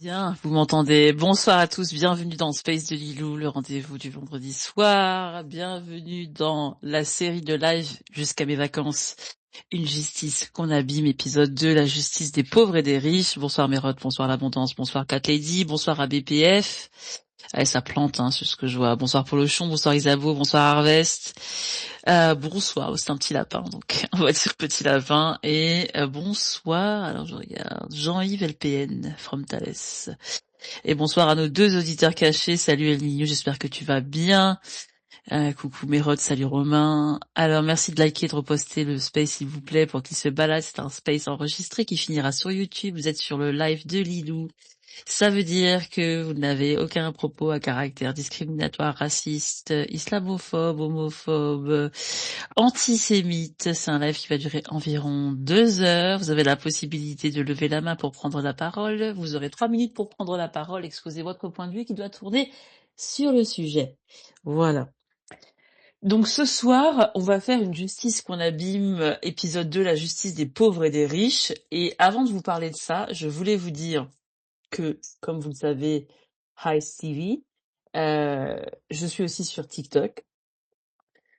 Bien, vous m'entendez. Bonsoir à tous, bienvenue dans Space de Lilou, le rendez-vous du vendredi soir. Bienvenue dans la série de live jusqu'à mes vacances. Une justice qu'on abîme, épisode 2, la justice des pauvres et des riches. Bonsoir Mérode, bonsoir l'abondance, bonsoir Cat Lady, bonsoir à BPF. Ah, ça plante, c'est ce que je vois. Bonsoir Polochon, bonsoir Isabeau, bonsoir Harvest. Bonsoir, c'est un petit lapin, donc on va dire petit lapin. Et bonsoir, alors je regarde, Jean-Yves LPN from Thales. Et bonsoir à nos deux auditeurs cachés. Salut El Niño, j'espère que tu vas bien. Coucou Mérode, salut Romain. Alors merci de liker et de reposter le space s'il vous plaît pour qu'il se balade. C'est un space enregistré qui finira sur YouTube. Vous êtes sur le live de Lilou. Ça veut dire que vous n'avez aucun propos à caractère discriminatoire, raciste, islamophobe, homophobe, antisémite. C'est un live qui va durer environ 2 heures. Vous avez la possibilité de lever la main pour prendre la parole. Vous aurez 3 minutes pour prendre la parole, exposer votre point de vue qui doit tourner sur le sujet. Voilà. Donc ce soir, on va faire une justice qu'on abîme, épisode 2, la justice des pauvres et des riches. Et avant de vous parler de ça, je voulais vous dire que, comme vous le savez, Hi Stevie, je suis aussi sur TikTok.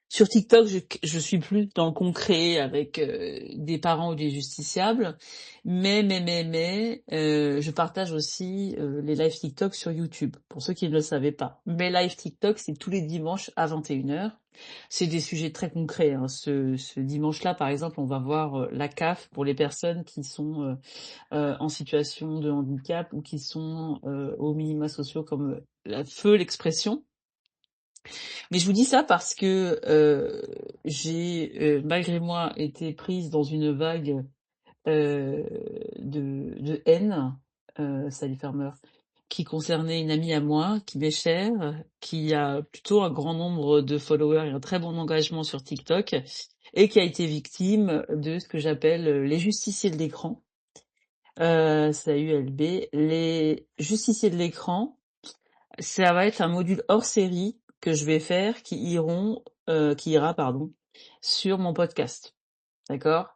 Sur TikTok, je suis plus dans le concret avec des parents ou des justiciables, mais, je partage aussi les lives TikTok sur YouTube, pour ceux qui ne le savaient pas. Mes lives TikTok, c'est tous les dimanches à 21h. C'est des sujets très concrets. Ce dimanche-là, par exemple, on va voir la CAF pour les personnes qui sont en situation de handicap ou qui sont aux minima sociaux, comme la feu l'expression. Mais je vous dis ça parce que j'ai, malgré moi, été prise dans une vague euh, de haine, Sally Farmer, qui concernait une amie à moi, qui m'est chère, qui a plutôt un grand nombre de followers et un très bon engagement sur TikTok, et qui a été victime de ce que j'appelle les justiciers de l'écran. SAULB, les justiciers de l'écran, ça va être un module hors série que je vais faire qui ira, pardon, sur mon podcast. D'accord?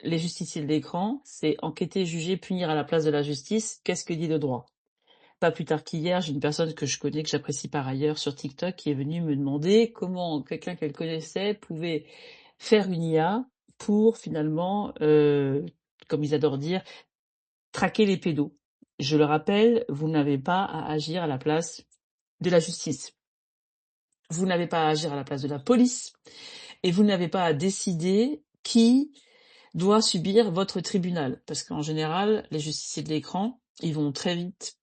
Les justiciers de l'écran, c'est enquêter, juger, punir à la place de la justice. Qu'est-ce que dit le droit? Pas plus tard qu'hier, j'ai une personne que je connais, que j'apprécie par ailleurs sur TikTok, qui est venue me demander comment quelqu'un qu'elle connaissait pouvait faire une IA pour finalement, comme ils adorent dire, traquer les pédos. Je le rappelle, vous n'avez pas à agir à la place de la justice. Vous n'avez pas à agir à la place de la police et vous n'avez pas à décider qui doit subir votre tribunal. Parce qu'en général, les justiciers de l'écran, ils vont très vite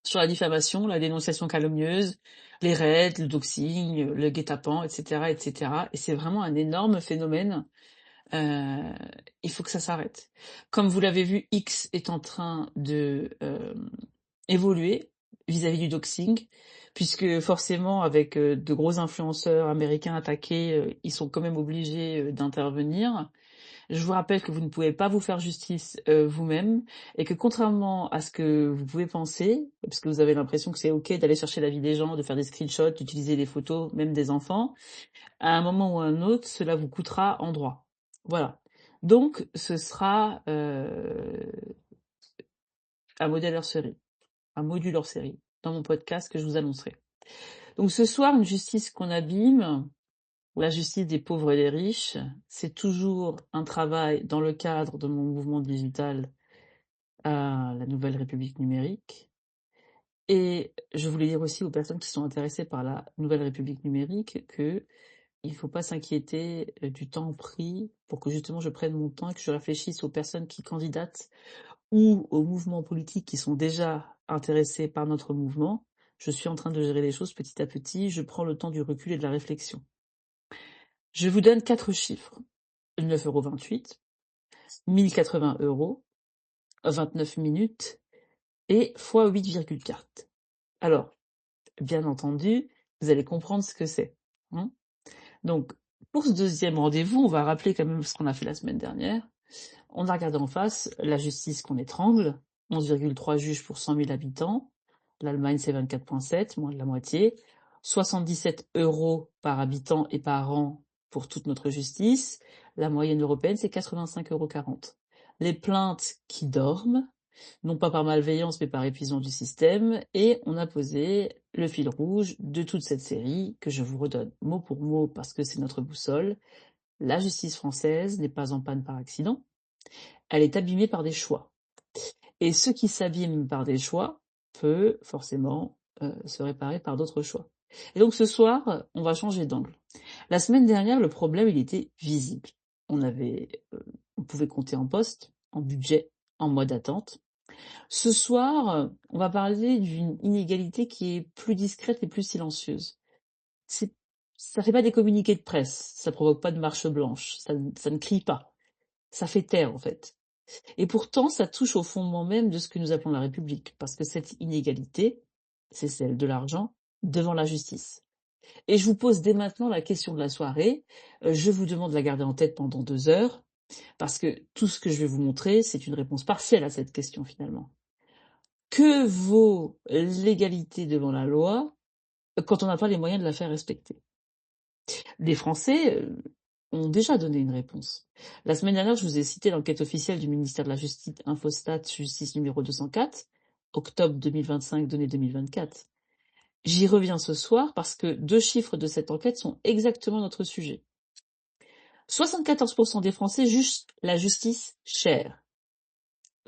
sur la diffamation, la dénonciation calomnieuse, les raids, le doxing, le guet-apens, etc., etc. Et c'est vraiment un énorme phénomène. Euh, il faut que ça s'arrête. Comme vous l'avez vu, X est en train de évoluer vis-à-vis du doxing, puisque forcément, avec de gros influenceurs américains attaqués, ils sont quand même obligés d'intervenir. Je vous rappelle que vous ne pouvez pas vous faire justice vous-même, et que contrairement à ce que vous pouvez penser, parce que vous avez l'impression que c'est ok d'aller chercher la vie des gens, de faire des screenshots, d'utiliser des photos, même des enfants, à un moment ou à un autre, cela vous coûtera en droit. Voilà. Donc, ce sera un modèle hors série, un module hors série, dans mon podcast que je vous annoncerai. Donc ce soir, une justice qu'on abîme, la justice des pauvres et des riches, c'est toujours un travail dans le cadre de mon mouvement digital à la Nouvelle République numérique. Et je voulais dire aussi aux personnes qui sont intéressées par la Nouvelle République numérique que il ne faut pas s'inquiéter du temps pris pour que justement je prenne mon temps et que je réfléchisse aux personnes qui candidatent ou aux mouvements politiques qui sont déjà intéressés par notre mouvement. Je suis en train de gérer les choses petit à petit, je prends le temps du recul et de la réflexion. Je vous donne 4 chiffres. 9,28 €, 1080 €, 29 minutes et fois 8,4. Alors, bien entendu, vous allez comprendre ce que c'est. Hein. Donc, pour ce deuxième rendez-vous, on va rappeler quand même ce qu'on a fait la semaine dernière. On a regardé en face la justice qu'on étrangle, 11,3 juges pour 100 000 habitants. L'Allemagne, c'est 24,7, moins de la moitié. 77 € par habitant et par an pour toute notre justice. La moyenne européenne, c'est 85,40 €. Les plaintes qui dorment, non pas par malveillance, mais par épuisement du système, et on a posé le fil rouge de toute cette série, que je vous redonne mot pour mot parce que c'est notre boussole. La justice française n'est pas en panne par accident, elle est abîmée par des choix. Et ce qui s'abîme par des choix peut forcément se réparer par d'autres choix. Et donc ce soir, on va changer d'angle. La semaine dernière, le problème, il était visible. On pouvait compter en postes, en budget, en mois d'attente. Ce soir, on va parler d'une inégalité qui est plus discrète et plus silencieuse. Ça fait pas des communiqués de presse, ça provoque pas de marche blanche, ça ne crie pas. Ça fait taire, en fait. Et pourtant, ça touche au fondement même de ce que nous appelons la République, parce que cette inégalité, c'est celle de l'argent devant la justice. Et je vous pose dès maintenant la question de la soirée. Je vous demande de la garder en tête pendant 2 heures, parce que tout ce que je vais vous montrer, c'est une réponse partielle à cette question finalement. Que vaut l'égalité devant la loi quand on n'a pas les moyens de la faire respecter? Les Français ont déjà donné une réponse. La semaine dernière, je vous ai cité l'enquête officielle du ministère de la Justice, Infostat, Justice numéro 204, octobre 2025, données 2024. J'y reviens ce soir parce que 2 chiffres de cette enquête sont exactement notre sujet. 74% des Français jugent la justice chère.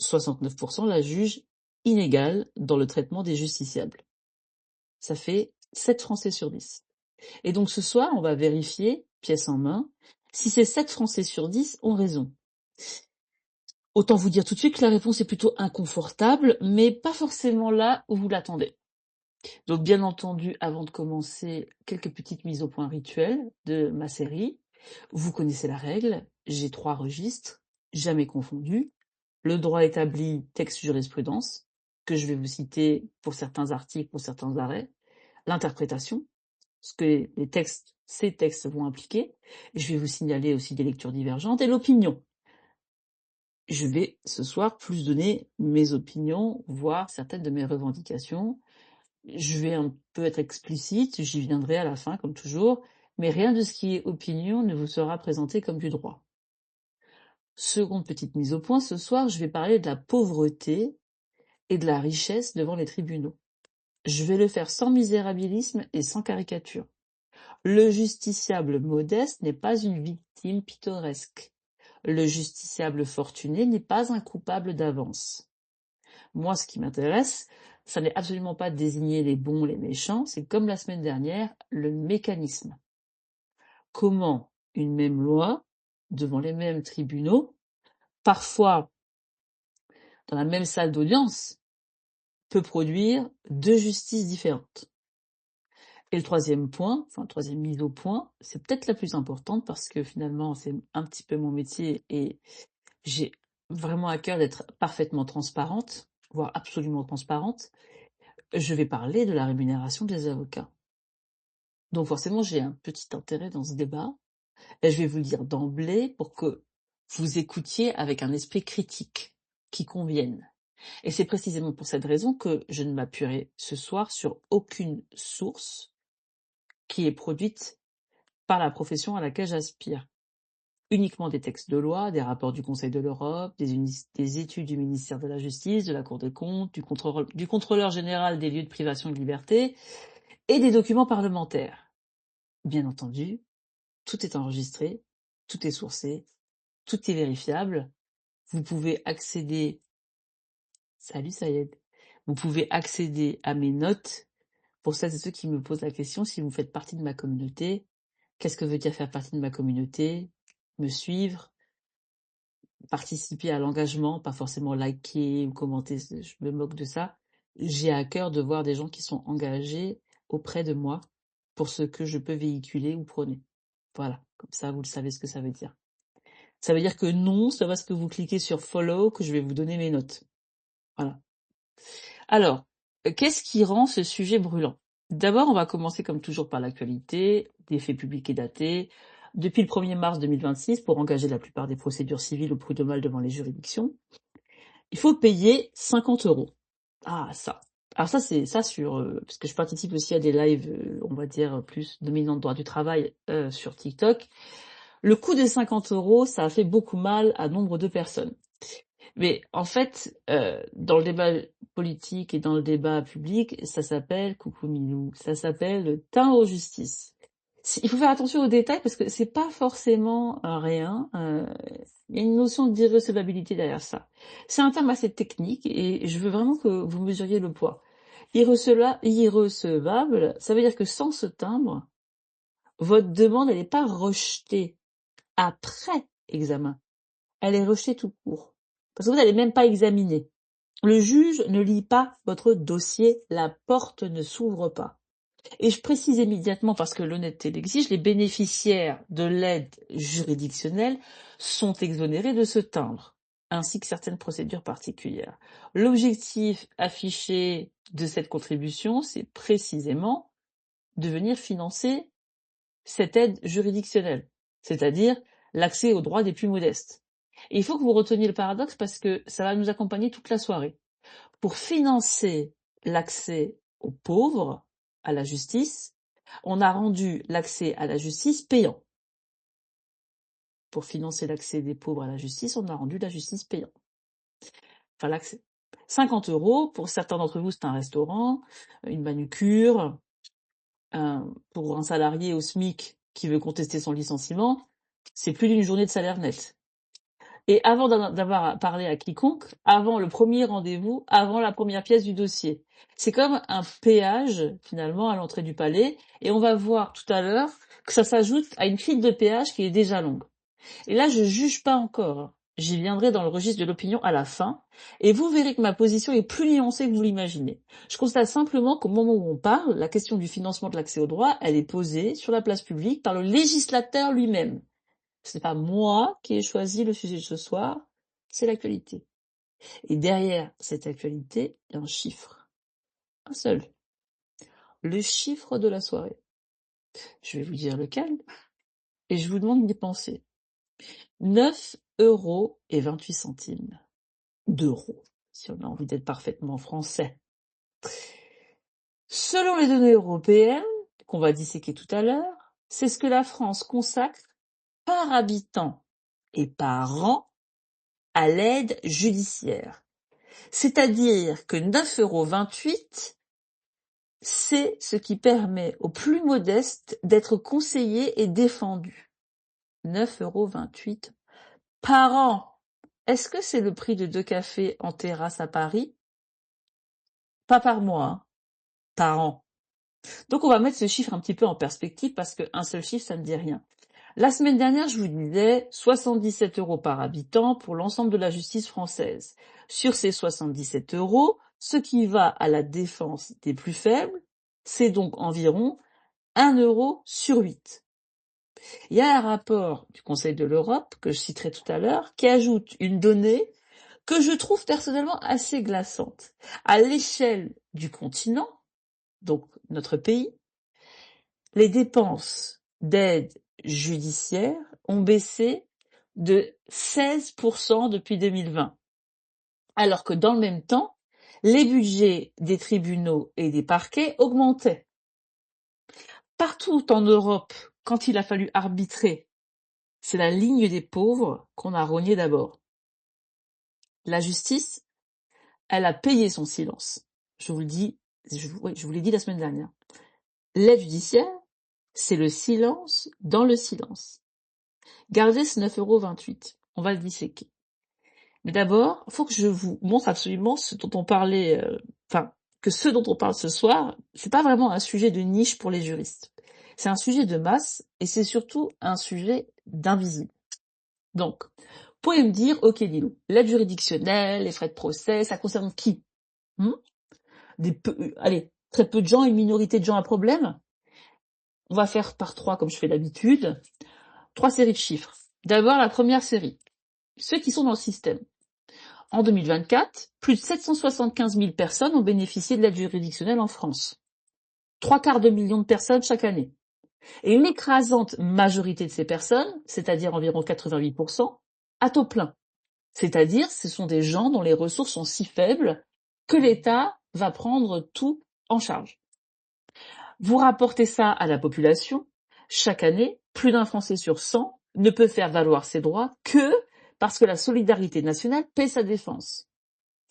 69% la jugent inégale dans le traitement des justiciables. Ça fait 7 Français sur 10. Et donc ce soir, on va vérifier, pièce en main, si ces 7 Français sur 10 ont raison. Autant vous dire tout de suite que la réponse est plutôt inconfortable, mais pas forcément là où vous l'attendez. Donc bien entendu, avant de commencer, quelques petites mises au point rituelles de ma série. Vous connaissez la règle, j'ai 3 registres, jamais confondus. Le droit établi, texte jurisprudence, que je vais vous citer pour certains articles, pour certains arrêts. L'interprétation, ce que ces textes vont impliquer. Je vais vous signaler aussi des lectures divergentes. Et l'opinion. Je vais ce soir plus donner mes opinions, voire certaines de mes revendications. Je vais un peu être explicite, j'y viendrai à la fin comme toujours, mais rien de ce qui est opinion ne vous sera présenté comme du droit. Seconde petite mise au point, ce soir je vais parler de la pauvreté et de la richesse devant les tribunaux. Je vais le faire sans misérabilisme et sans caricature. Le justiciable modeste n'est pas une victime pittoresque. Le justiciable fortuné n'est pas un coupable d'avance. Moi, ce qui m'intéresse, ça n'est absolument pas de désigner les bons, les méchants, c'est comme la semaine dernière, le mécanisme. Comment une même loi, devant les mêmes tribunaux, parfois dans la même salle d'audience, peut produire 2 justices différentes. Et le troisième point, troisième mise au point, c'est peut-être la plus importante parce que finalement c'est un petit peu mon métier et j'ai vraiment à cœur d'être parfaitement transparente, voire absolument transparente. Je vais parler de la rémunération des avocats. Donc forcément j'ai un petit intérêt dans ce débat et je vais vous le dire d'emblée pour que vous écoutiez avec un esprit critique qui convienne. Et c'est précisément pour cette raison que je ne m'appuierai ce soir sur aucune source qui est produite par la profession à laquelle j'aspire. Uniquement des textes de loi, des rapports du Conseil de l'Europe, des études du ministère de la Justice, de la Cour des comptes, du contrôleur général des lieux de privation de liberté et des documents parlementaires. Bien entendu, tout est enregistré, tout est sourcé, tout est vérifiable. Vous pouvez accéder... Salut Sayed. Vous pouvez accéder à mes notes pour celles et ceux qui me posent la question si vous faites partie de ma communauté. Qu'est-ce que veut dire faire partie de ma communauté? Me suivre, participer à l'engagement, pas forcément liker ou commenter, je me moque de ça. J'ai à cœur de voir des gens qui sont engagés auprès de moi pour ce que je peux véhiculer ou prôner. Voilà, comme ça vous le savez ce que ça veut dire. Ça veut dire que non, c'est pas parce que vous cliquez sur follow que je vais vous donner mes notes. Voilà. Alors, qu'est-ce qui rend ce sujet brûlant? D'abord, on va commencer comme toujours par l'actualité, des faits publics et datés. Depuis le 1er mars 2026, pour engager la plupart des procédures civiles au prud'homal devant les juridictions, il faut payer 50 €. Ah, ça. Alors ça, c'est ça sur... parce que je participe aussi à des lives, on va dire, plus dominants de droit du travail sur TikTok. Le coût des 50 €, ça a fait beaucoup mal à nombre de personnes. Mais en fait, dans le débat politique et dans le débat public, ça s'appelle, coucou Milou, ça s'appelle le teint aux justices. Il faut faire attention aux détails parce que c'est pas forcément un rien. Il y a une notion d'irrecevabilité derrière ça. C'est un terme assez technique et je veux vraiment que vous mesuriez le poids. Irrecevable, ça veut dire que sans ce timbre, votre demande, elle n'est pas rejetée après examen. Elle est rejetée tout court. Parce que vous n'allez même pas examiner. Le juge ne lit pas votre dossier, la porte ne s'ouvre pas. Et je précise immédiatement, parce que l'honnêteté l'exige, les bénéficiaires de l'aide juridictionnelle sont exonérés de ce timbre, ainsi que certaines procédures particulières. L'objectif affiché de cette contribution, c'est précisément de venir financer cette aide juridictionnelle, c'est-à-dire l'accès aux droits des plus modestes. Et il faut que vous reteniez le paradoxe parce que ça va nous accompagner toute la soirée. Pour financer l'accès aux pauvres à la justice, on a rendu l'accès à la justice payant. Pour financer l'accès des pauvres à la justice, on a rendu la justice payant. Enfin, l'accès. 50 €, pour certains d'entre vous, c'est un restaurant, une manucure. Pour un salarié au SMIC qui veut contester son licenciement, c'est plus d'une journée de salaire net. Et avant d'avoir parlé à quiconque, avant le premier rendez-vous, avant la première pièce du dossier. C'est comme un péage, finalement, à l'entrée du palais, et on va voir tout à l'heure que ça s'ajoute à une file de péage qui est déjà longue. Et là, je juge pas encore. J'y viendrai dans le registre de l'opinion à la fin, et vous verrez que ma position est plus nuancée que vous l'imaginez. Je constate simplement qu'au moment où on parle, la question du financement de l'accès au droit, elle est posée sur la place publique par le législateur lui-même. Ce n'est pas moi qui ai choisi le sujet de ce soir, c'est l'actualité. Et derrière cette actualité, il y a un chiffre. Un seul. Le chiffre de la soirée. Je vais vous dire lequel, et je vous demande d'y penser. 9,28 € d'euros, si on a envie d'être parfaitement français. Selon les données européennes, qu'on va disséquer tout à l'heure, c'est ce que la France consacre par habitant et par an à l'aide judiciaire. C'est-à-dire que 9,28 €, c'est ce qui permet aux plus modestes d'être conseillés et défendus. 9,28 € par an. Est-ce que c'est le prix de 2 cafés en terrasse à Paris? Pas par mois, hein, par an. Donc on va mettre ce chiffre un petit peu en perspective parce qu'un seul chiffre, ça ne dit rien. La semaine dernière, je vous disais 77 € par habitant pour l'ensemble de la justice française. Sur ces 77 €, ce qui va à la défense des plus faibles, c'est donc environ 1 € sur 8. Il y a un rapport du Conseil de l'Europe, que je citerai tout à l'heure, qui ajoute une donnée que je trouve personnellement assez glaçante. À l'échelle du continent, donc notre pays, les dépenses d'aide judiciaire ont baissé de 16% depuis 2020, alors que dans le même temps, les budgets des tribunaux et des parquets augmentaient. Partout en Europe, quand il a fallu arbitrer, c'est la ligne des pauvres qu'on a rognée d'abord. La justice, elle a payé son silence. Je vous le dis, je vous l'ai dit la semaine dernière. L'aide judiciaire, c'est le silence dans le silence. Gardez ce 9,28 €. On va le disséquer. Mais d'abord, il faut que je vous montre absolument ce dont on parlait, que ce dont on parle ce soir, c'est pas vraiment un sujet de niche pour les juristes. C'est un sujet de masse et c'est surtout un sujet d'invisible. Donc, vous pouvez me dire, ok Lilou, l'aide juridictionnelle, les frais de procès, ça concerne qui? Allez, très peu de gens, une minorité de gens à problème? On va faire par 3 comme je fais d'habitude. 3 séries de chiffres. D'abord, la première série. Ceux qui sont dans le système. En 2024, plus de 775 000 personnes ont bénéficié de l'aide juridictionnelle en France. 3/4 de million de personnes chaque année. Et une écrasante majorité de ces personnes, c'est-à-dire environ 88%, à taux plein. C'est-à-dire, ce sont des gens dont les ressources sont si faibles que l'État va prendre tout en charge. Vous rapportez ça à la population, chaque année, plus d'un Français sur 100 ne peut faire valoir ses droits que parce que la solidarité nationale paie sa défense.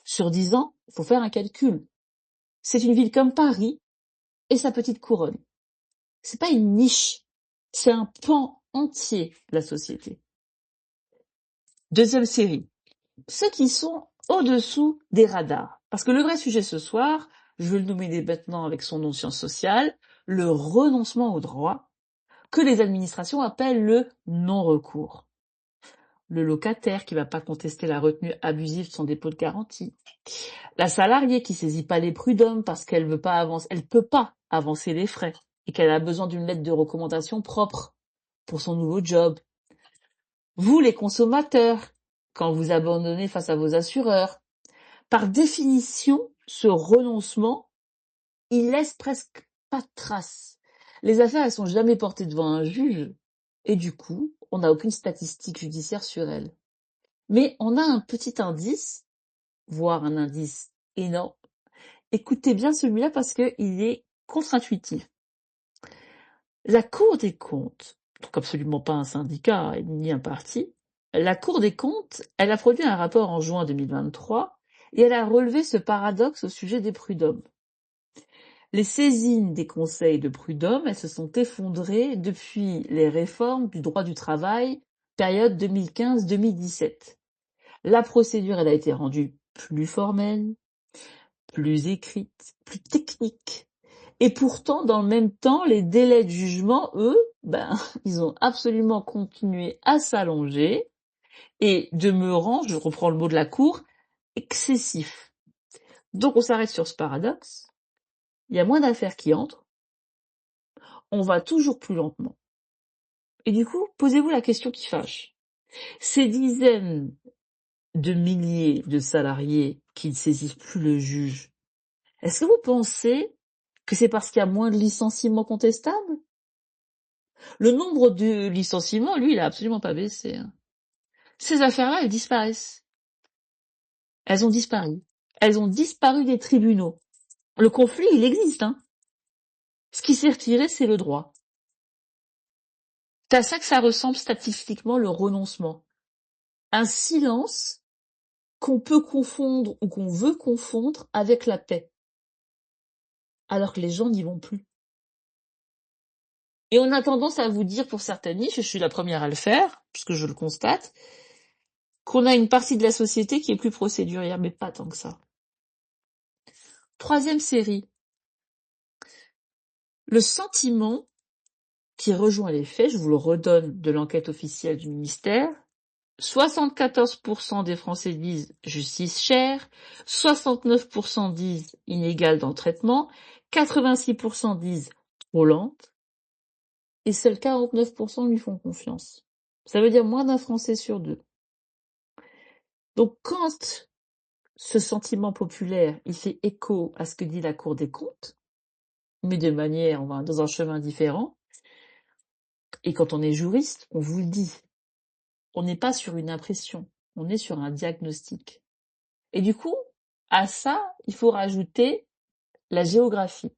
Sur 10 ans, il faut faire un calcul. C'est une ville comme Paris et sa petite couronne. C'est pas une niche, c'est un pan entier de la société. Deuxième série, ceux qui sont au-dessous des radars. Parce que le vrai sujet ce soir, je vais le nommer dès maintenant avec son nom de science sociale, le renoncement au droit, que les administrations appellent le non-recours. Le locataire qui va pas contester la retenue abusive de son dépôt de garantie. La salariée qui saisit pas les prud'hommes parce qu'elle veut pas avancer, elle peut pas avancer les frais et qu'elle a besoin d'une lettre de recommandation propre pour son nouveau job. Vous, les consommateurs, quand vous abandonnez face à vos assureurs. Par définition, ce renoncement, il laisse presque pas de traces. Les affaires, elles sont jamais portées devant un juge. Et du coup, on n'a aucune statistique judiciaire sur elles. Mais on a un petit indice, voire un indice énorme. Écoutez bien celui-là parce qu'il est contre-intuitif. La Cour des comptes, donc absolument pas un syndicat ni un parti, la Cour des comptes, elle a produit un rapport en juin 2023 et elle a relevé ce paradoxe au sujet des prud'hommes. Les saisines des conseils de prud'hommes, elles se sont effondrées depuis les réformes du droit du travail, période 2015-2017. La procédure, elle a été rendue plus formelle, plus écrite, plus technique. Et pourtant, dans le même temps, les délais de jugement, eux, ils ont absolument continué à s'allonger et demeurant, je reprends le mot de la Cour, excessif. Donc on s'arrête sur ce paradoxe. Il y a moins d'affaires qui entrent, on va toujours plus lentement. Et du coup, posez-vous la question qui fâche. Ces dizaines de milliers de salariés qui ne saisissent plus le juge, est-ce que vous pensez que c'est parce qu'il y a moins de licenciements contestables? Le nombre de licenciements, lui, il a absolument pas baissé. Hein. Ces affaires-là, elles disparaissent. Elles ont disparu. Elles ont disparu des tribunaux. Le conflit, il existe. Hein. Ce qui s'est retiré, c'est le droit. C'est à ça que ça ressemble statistiquement le renoncement. Un silence qu'on peut confondre ou qu'on veut confondre avec la paix. Alors que les gens n'y vont plus. Et on a tendance à vous dire pour certaines niches, et je suis la première à le faire, puisque je le constate, qu'on a une partie de la société qui est plus procédurière, mais pas tant que ça. Troisième série. Le sentiment qui rejoint les faits, je vous le redonne de l'enquête officielle du ministère, 74% des Français disent justice chère, 69% disent inégale dans le traitement, 86% disent trop lente, et seuls 49% lui font confiance. Ça veut dire moins d'un Français sur deux. Donc quand ce sentiment populaire, il fait écho à ce que dit la Cour des comptes, mais de manière, on va dans un chemin différent, et quand on est juriste, on vous le dit, on n'est pas sur une impression, on est sur un diagnostic. Et du coup, à ça, il faut rajouter la géographie.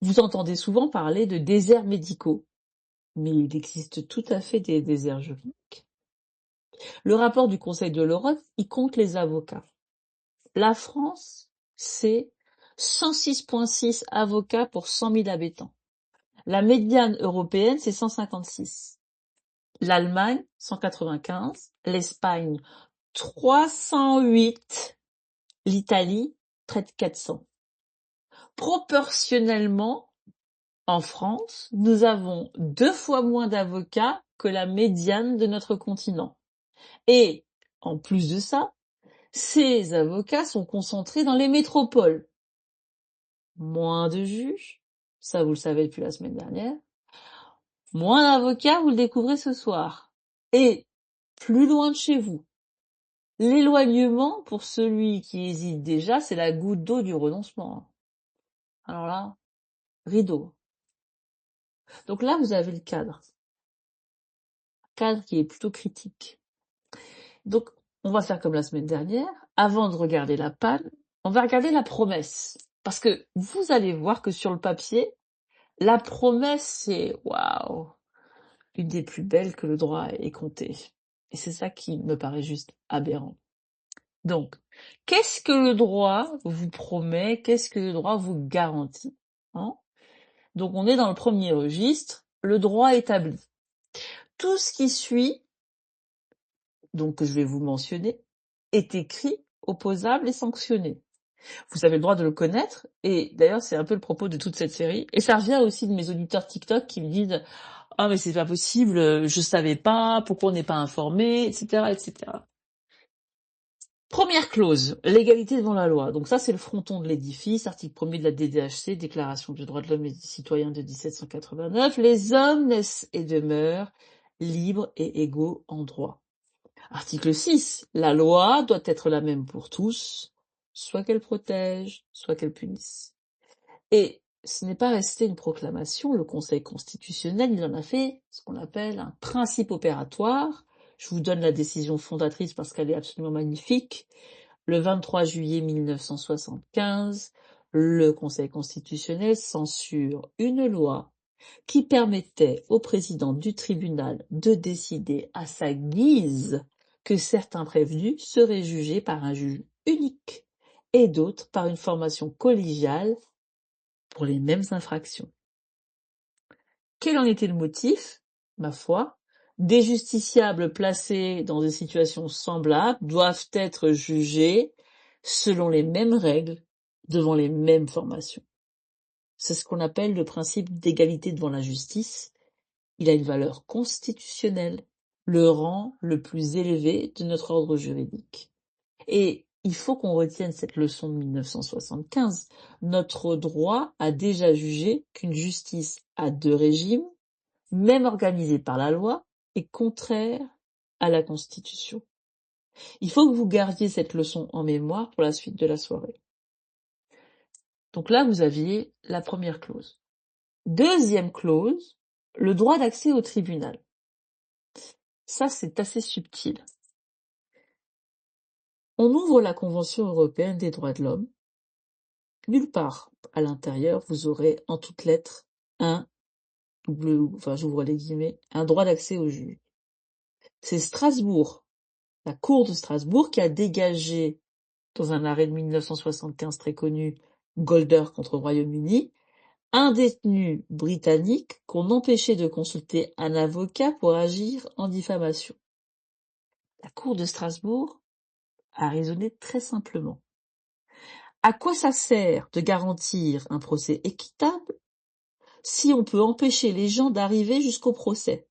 Vous entendez souvent parler de déserts médicaux, mais il existe tout à fait des déserts juridiques. Le rapport du Conseil de l'Europe, il compte les avocats. La France, c'est 106,6 avocats pour 100 000 habitants. La médiane européenne, c'est 156. L'Allemagne, 195. L'Espagne, 308. L'Italie, près de 400. Proportionnellement, en France, nous avons 2 fois moins d'avocats que la médiane de notre continent. Et, en plus de ça, ces avocats sont concentrés dans les métropoles. Moins de juges, ça vous le savez depuis la semaine dernière. Moins d'avocats, vous le découvrez ce soir. Et, plus loin de chez vous. L'éloignement, pour celui qui hésite déjà, c'est la goutte d'eau du renoncement. Alors là, rideau. Donc là, vous avez le cadre. Cadre qui est plutôt critique. Donc, on va faire comme la semaine dernière. Avant de regarder la panne, on va regarder la promesse. Parce que vous allez voir que sur le papier, la promesse, c'est waouh. une des plus belles que le droit ait comptées. Et c'est ça qui me paraît juste aberrant. Donc, qu'est-ce que le droit vous promet? Qu'est-ce que le droit vous garantit? Hein? Donc, on est dans le premier registre, le droit établi. Tout ce qui suit, donc que je vais vous mentionner, est écrit, opposable et sanctionné. Vous avez le droit de le connaître, et d'ailleurs c'est un peu le propos de toute cette série, et ça revient aussi de mes auditeurs TikTok qui me disent «Ah mais c'est pas possible, je savais pas, pourquoi on n'est pas informé, etc. etc.» Première clause, l'égalité devant la loi. Donc ça c'est le fronton de l'édifice, article 1er de la DDHC, Déclaration des droits de l'homme et des citoyens de 1789, les hommes naissent et demeurent libres et égaux en droit. Article 6. La loi doit être la même pour tous, soit qu'elle protège, soit qu'elle punisse. Et ce n'est pas resté une proclamation, le Conseil constitutionnel, il en a fait ce qu'on appelle un principe opératoire. Je vous donne la décision fondatrice parce qu'elle est absolument magnifique. Le 23 juillet 1975, le Conseil constitutionnel censure une loi qui permettait au président du tribunal de décider à sa guise que certains prévenus seraient jugés par un juge unique et d'autres par une formation collégiale pour les mêmes infractions. Quel en était le motif? Ma foi, des justiciables placés dans des situations semblables doivent être jugés selon les mêmes règles, devant les mêmes formations. C'est ce qu'on appelle le principe d'égalité devant la justice. Il a une valeur constitutionnelle, le rang le plus élevé de notre ordre juridique. Et il faut qu'on retienne cette leçon de 1975. Notre droit a déjà jugé qu'une justice à deux régimes, même organisée par la loi, est contraire à la Constitution. Il faut que vous gardiez cette leçon en mémoire pour la suite de la soirée. Donc là, vous aviez la première clause. Deuxième clause, le droit d'accès au tribunal. Ça, c'est assez subtil. On ouvre la Convention européenne des droits de l'homme. Nulle part à l'intérieur, vous aurez en toutes lettres j'ouvre les guillemets, un droit d'accès au juge. C'est Strasbourg, la Cour de Strasbourg, qui a dégagé, dans un arrêt de 1975 très connu, Golder contre Royaume-Uni, un détenu britannique qu'on empêchait de consulter un avocat pour agir en diffamation. La Cour de Strasbourg a raisonné très simplement. À quoi ça sert de garantir un procès équitable si on peut empêcher les gens d'arriver jusqu'au procès?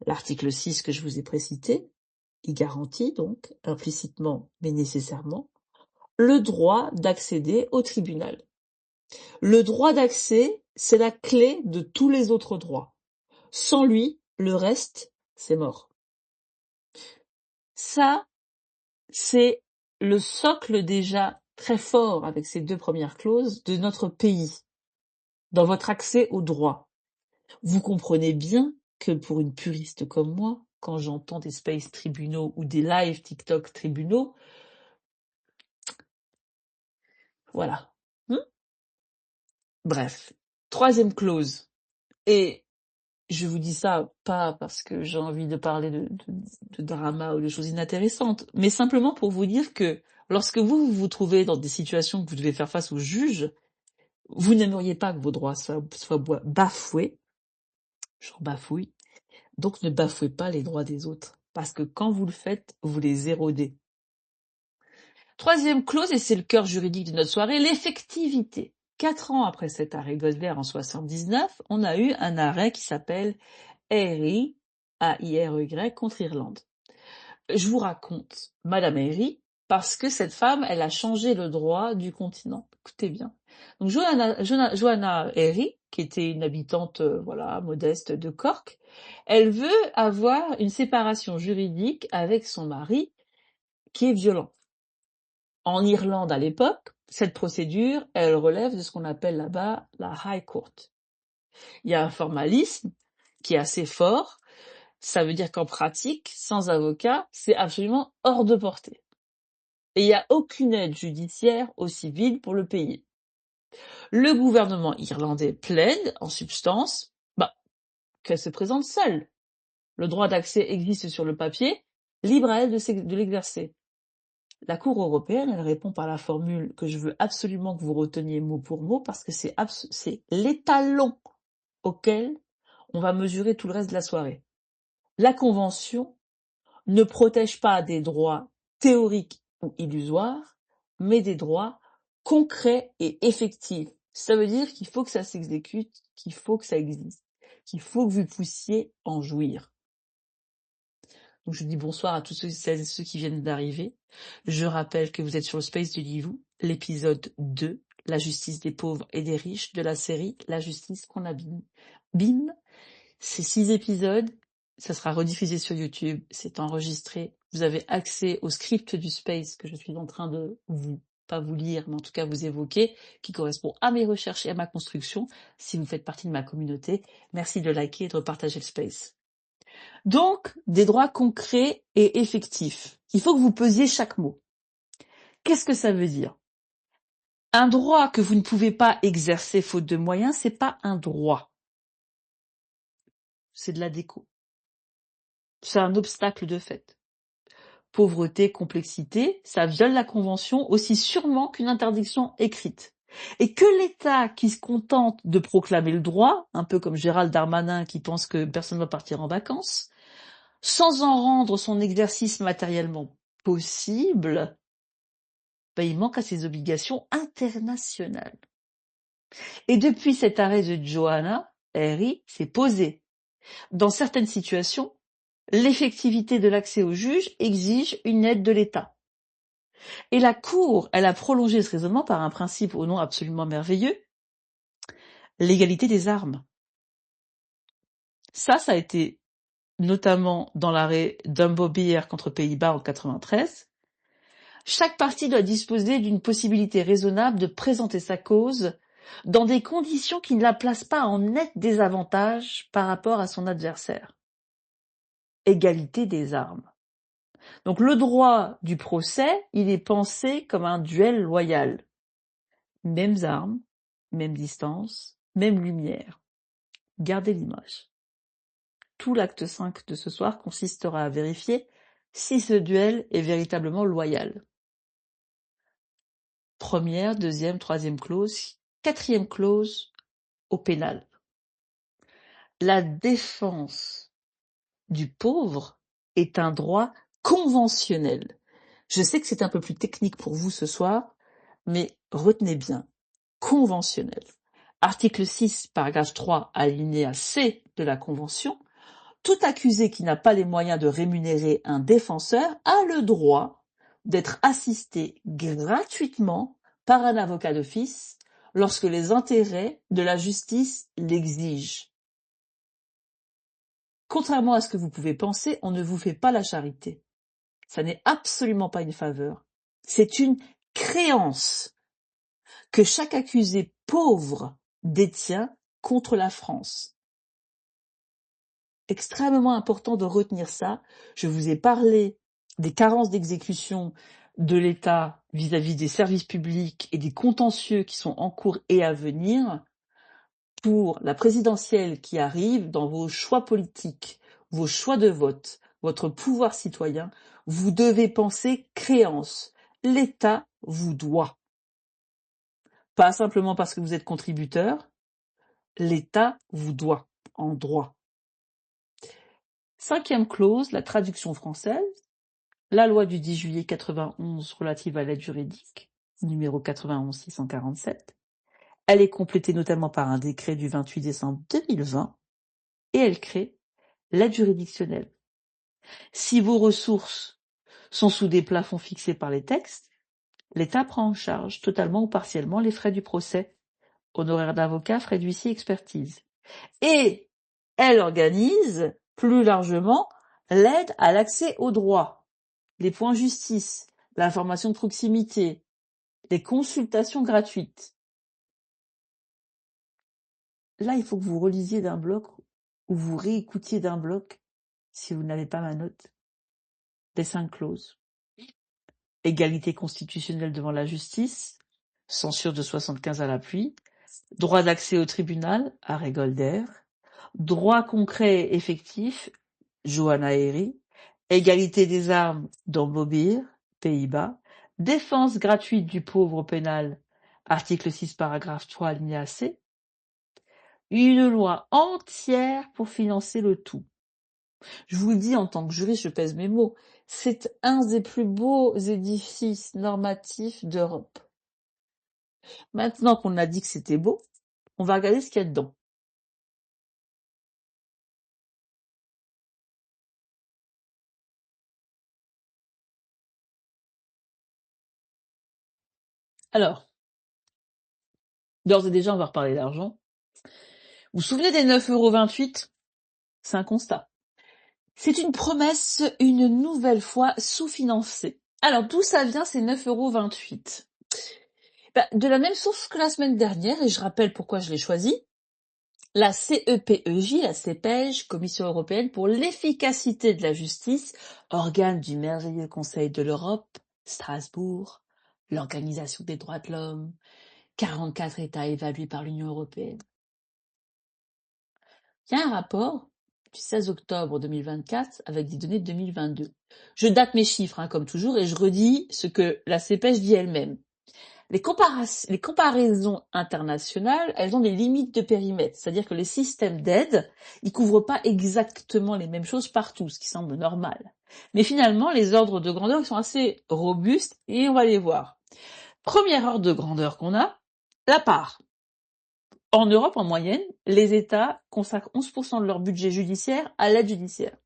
L'article 6 que je vous ai précité, il garantit donc, implicitement mais nécessairement, le droit d'accéder au tribunal. Le droit d'accès, c'est la clé de tous les autres droits. Sans lui, le reste, c'est mort. Ça, c'est le socle déjà très fort avec ces deux premières clauses de notre pays, dans votre accès au droit. Vous comprenez bien que pour une puriste comme moi, quand j'entends des space tribunaux ou des live TikTok tribunaux, voilà. Bref. Troisième clause. Et je vous dis ça pas parce que j'ai envie de parler de drama ou de choses inintéressantes, mais simplement pour vous dire que lorsque vous trouvez dans des situations que vous devez faire face au juge, vous n'aimeriez pas que vos droits soient bafoués, genre bafouille, donc ne bafouez pas les droits des autres, parce que quand vous le faites, vous les érodez. Troisième clause, et c'est le cœur juridique de notre soirée, l'effectivité. 4 ans après cet arrêt Golder en 79, on a eu un arrêt qui s'appelle Airy, A-I-R-E-Y, contre Irlande. Je vous raconte Madame Airy parce que cette femme, elle a changé le droit du continent. Écoutez bien. Donc Joanna Airy, qui était une habitante, modeste de Cork, elle veut avoir une séparation juridique avec son mari qui est violent. En Irlande à l'époque, cette procédure, elle relève de ce qu'on appelle là-bas la High Court. Il y a un formalisme qui est assez fort. Ça veut dire qu'en pratique, sans avocat, c'est absolument hors de portée. Et il n'y a aucune aide judiciaire au civil pour le payer. Le gouvernement irlandais plaide, en substance, qu'elle se présente seule. Le droit d'accès existe sur le papier, libre à elle de l'exercer. La Cour européenne, elle répond par la formule que je veux absolument que vous reteniez mot pour mot parce que c'est l'étalon auquel on va mesurer tout le reste de la soirée. La Convention ne protège pas des droits théoriques ou illusoires, mais des droits concrets et effectifs. Ça veut dire qu'il faut que ça s'exécute, qu'il faut que ça existe, qu'il faut que vous puissiez en jouir. Donc je dis bonsoir à tous ceux qui viennent d'arriver. Je rappelle que vous êtes sur le Space du Livou, l'épisode 2, la justice des pauvres et des riches de la série La justice qu'on abîme. Bim, c'est 6 épisodes, ça sera rediffusé sur YouTube, c'est enregistré. Vous avez accès au script du Space que je suis en train de pas vous lire, mais en tout cas vous évoquer, qui correspond à mes recherches et à ma construction. Si vous faites partie de ma communauté, merci de liker et de partager le Space. Donc, des droits concrets et effectifs. Il faut que vous pesiez chaque mot. Qu'est-ce que ça veut dire? Un droit que vous ne pouvez pas exercer faute de moyens, c'est pas un droit. C'est de la déco. C'est un obstacle de fait. Pauvreté, complexité, ça viole la Convention aussi sûrement qu'une interdiction écrite. Et que l'État qui se contente de proclamer le droit, un peu comme Gérald Darmanin qui pense que personne ne va partir en vacances, sans en rendre son exercice matériellement possible, il manque à ses obligations internationales. Et depuis cet arrêt de Johanna, Harry s'est posé. Dans certaines situations, l'effectivité de l'accès au juge exige une aide de l'État. Et la Cour, elle a prolongé ce raisonnement par un principe au nom absolument merveilleux, l'égalité des armes. Ça a été notamment dans l'arrêt Dumbo Beer contre Pays-Bas en 93. Chaque partie doit disposer d'une possibilité raisonnable de présenter sa cause dans des conditions qui ne la placent pas en net désavantage par rapport à son adversaire. Égalité des armes. Donc le droit du procès, il est pensé comme un duel loyal. Mêmes armes, même distance, même lumière. Gardez l'image. Tout l'acte 5 de ce soir consistera à vérifier si ce duel est véritablement loyal. Première, deuxième, troisième clause, quatrième clause au pénal. La défense du pauvre est un droit conventionnel. Je sais que c'est un peu plus technique pour vous ce soir, mais retenez bien, conventionnel. Article 6, paragraphe 3, alinéa C de la Convention, tout accusé qui n'a pas les moyens de rémunérer un défenseur a le droit d'être assisté gratuitement par un avocat d'office lorsque les intérêts de la justice l'exigent. Contrairement à ce que vous pouvez penser, on ne vous fait pas la charité. Ça n'est absolument pas une faveur. C'est une créance que chaque accusé pauvre détient contre la France. Extrêmement important de retenir ça. Je vous ai parlé des carences d'exécution de l'État vis-à-vis des services publics et des contentieux qui sont en cours et à venir. Pour la présidentielle qui arrive, dans vos choix politiques, vos choix de vote, votre pouvoir citoyen, vous devez penser créance. L'État vous doit. Pas simplement parce que vous êtes contributeur, l'État vous doit en droit. 5e clause, la traduction française. La loi du 10 juillet 91 relative à l'aide juridique, numéro 91-647. Elle est complétée notamment par un décret du 28 décembre 2020 et elle crée l'aide juridictionnelle. Si vos ressources sont sous des plafonds fixés par les textes, l'État prend en charge totalement ou partiellement les frais du procès, honoraires d'avocat, frais d'huissier, expertise. Et elle organise plus largement l'aide à l'accès au droit, les points justice, l'information de proximité, les consultations gratuites. Là, il faut que vous relisiez d'un bloc ou vous réécoutiez d'un bloc, si vous n'avez pas ma note, des 5 clauses. Égalité constitutionnelle devant la justice, censure de 75 à l'appui, droit d'accès au tribunal, arrêt Golder, droit concret et effectif, Johanna Herry, égalité des armes dans Bobir, Pays-Bas, défense gratuite du pauvre au pénal, article 6 paragraphe 3 alinéa C, une loi entière pour financer le tout. Je vous le dis en tant que juriste, je pèse mes mots, c'est un des plus beaux édifices normatifs d'Europe. Maintenant qu'on a dit que c'était beau, on va regarder ce qu'il y a dedans. Alors, d'ores et déjà, on va reparler d'argent. Vous vous souvenez des 9,28 €? C'est un constat. C'est une promesse, une nouvelle fois sous-financée. Alors, d'où ça vient ces 9,28 €? De la même source que la semaine dernière, et je rappelle pourquoi je l'ai choisi. La CEPEJ, la CEPEJ, Commission européenne pour l'efficacité de la justice, organe du merveilleux Conseil de l'Europe, Strasbourg, l'Organisation des droits de l'homme, 44 États évalués par l'Union européenne. Il y a un rapport du 16 octobre 2024 avec des données de 2022. Je date mes chiffres, comme toujours, et je redis ce que la CEPEJ dit elle-même. Les comparaisons internationales, elles ont des limites de périmètre, c'est-à-dire que les systèmes d'aide, ils couvrent pas exactement les mêmes choses partout, ce qui semble normal. Mais finalement, les ordres de grandeur, ils sont assez robustes et on va les voir. Premier ordre de grandeur qu'on a, la part. En Europe, en moyenne, les États consacrent 11% de leur budget judiciaire à l'aide judiciaire.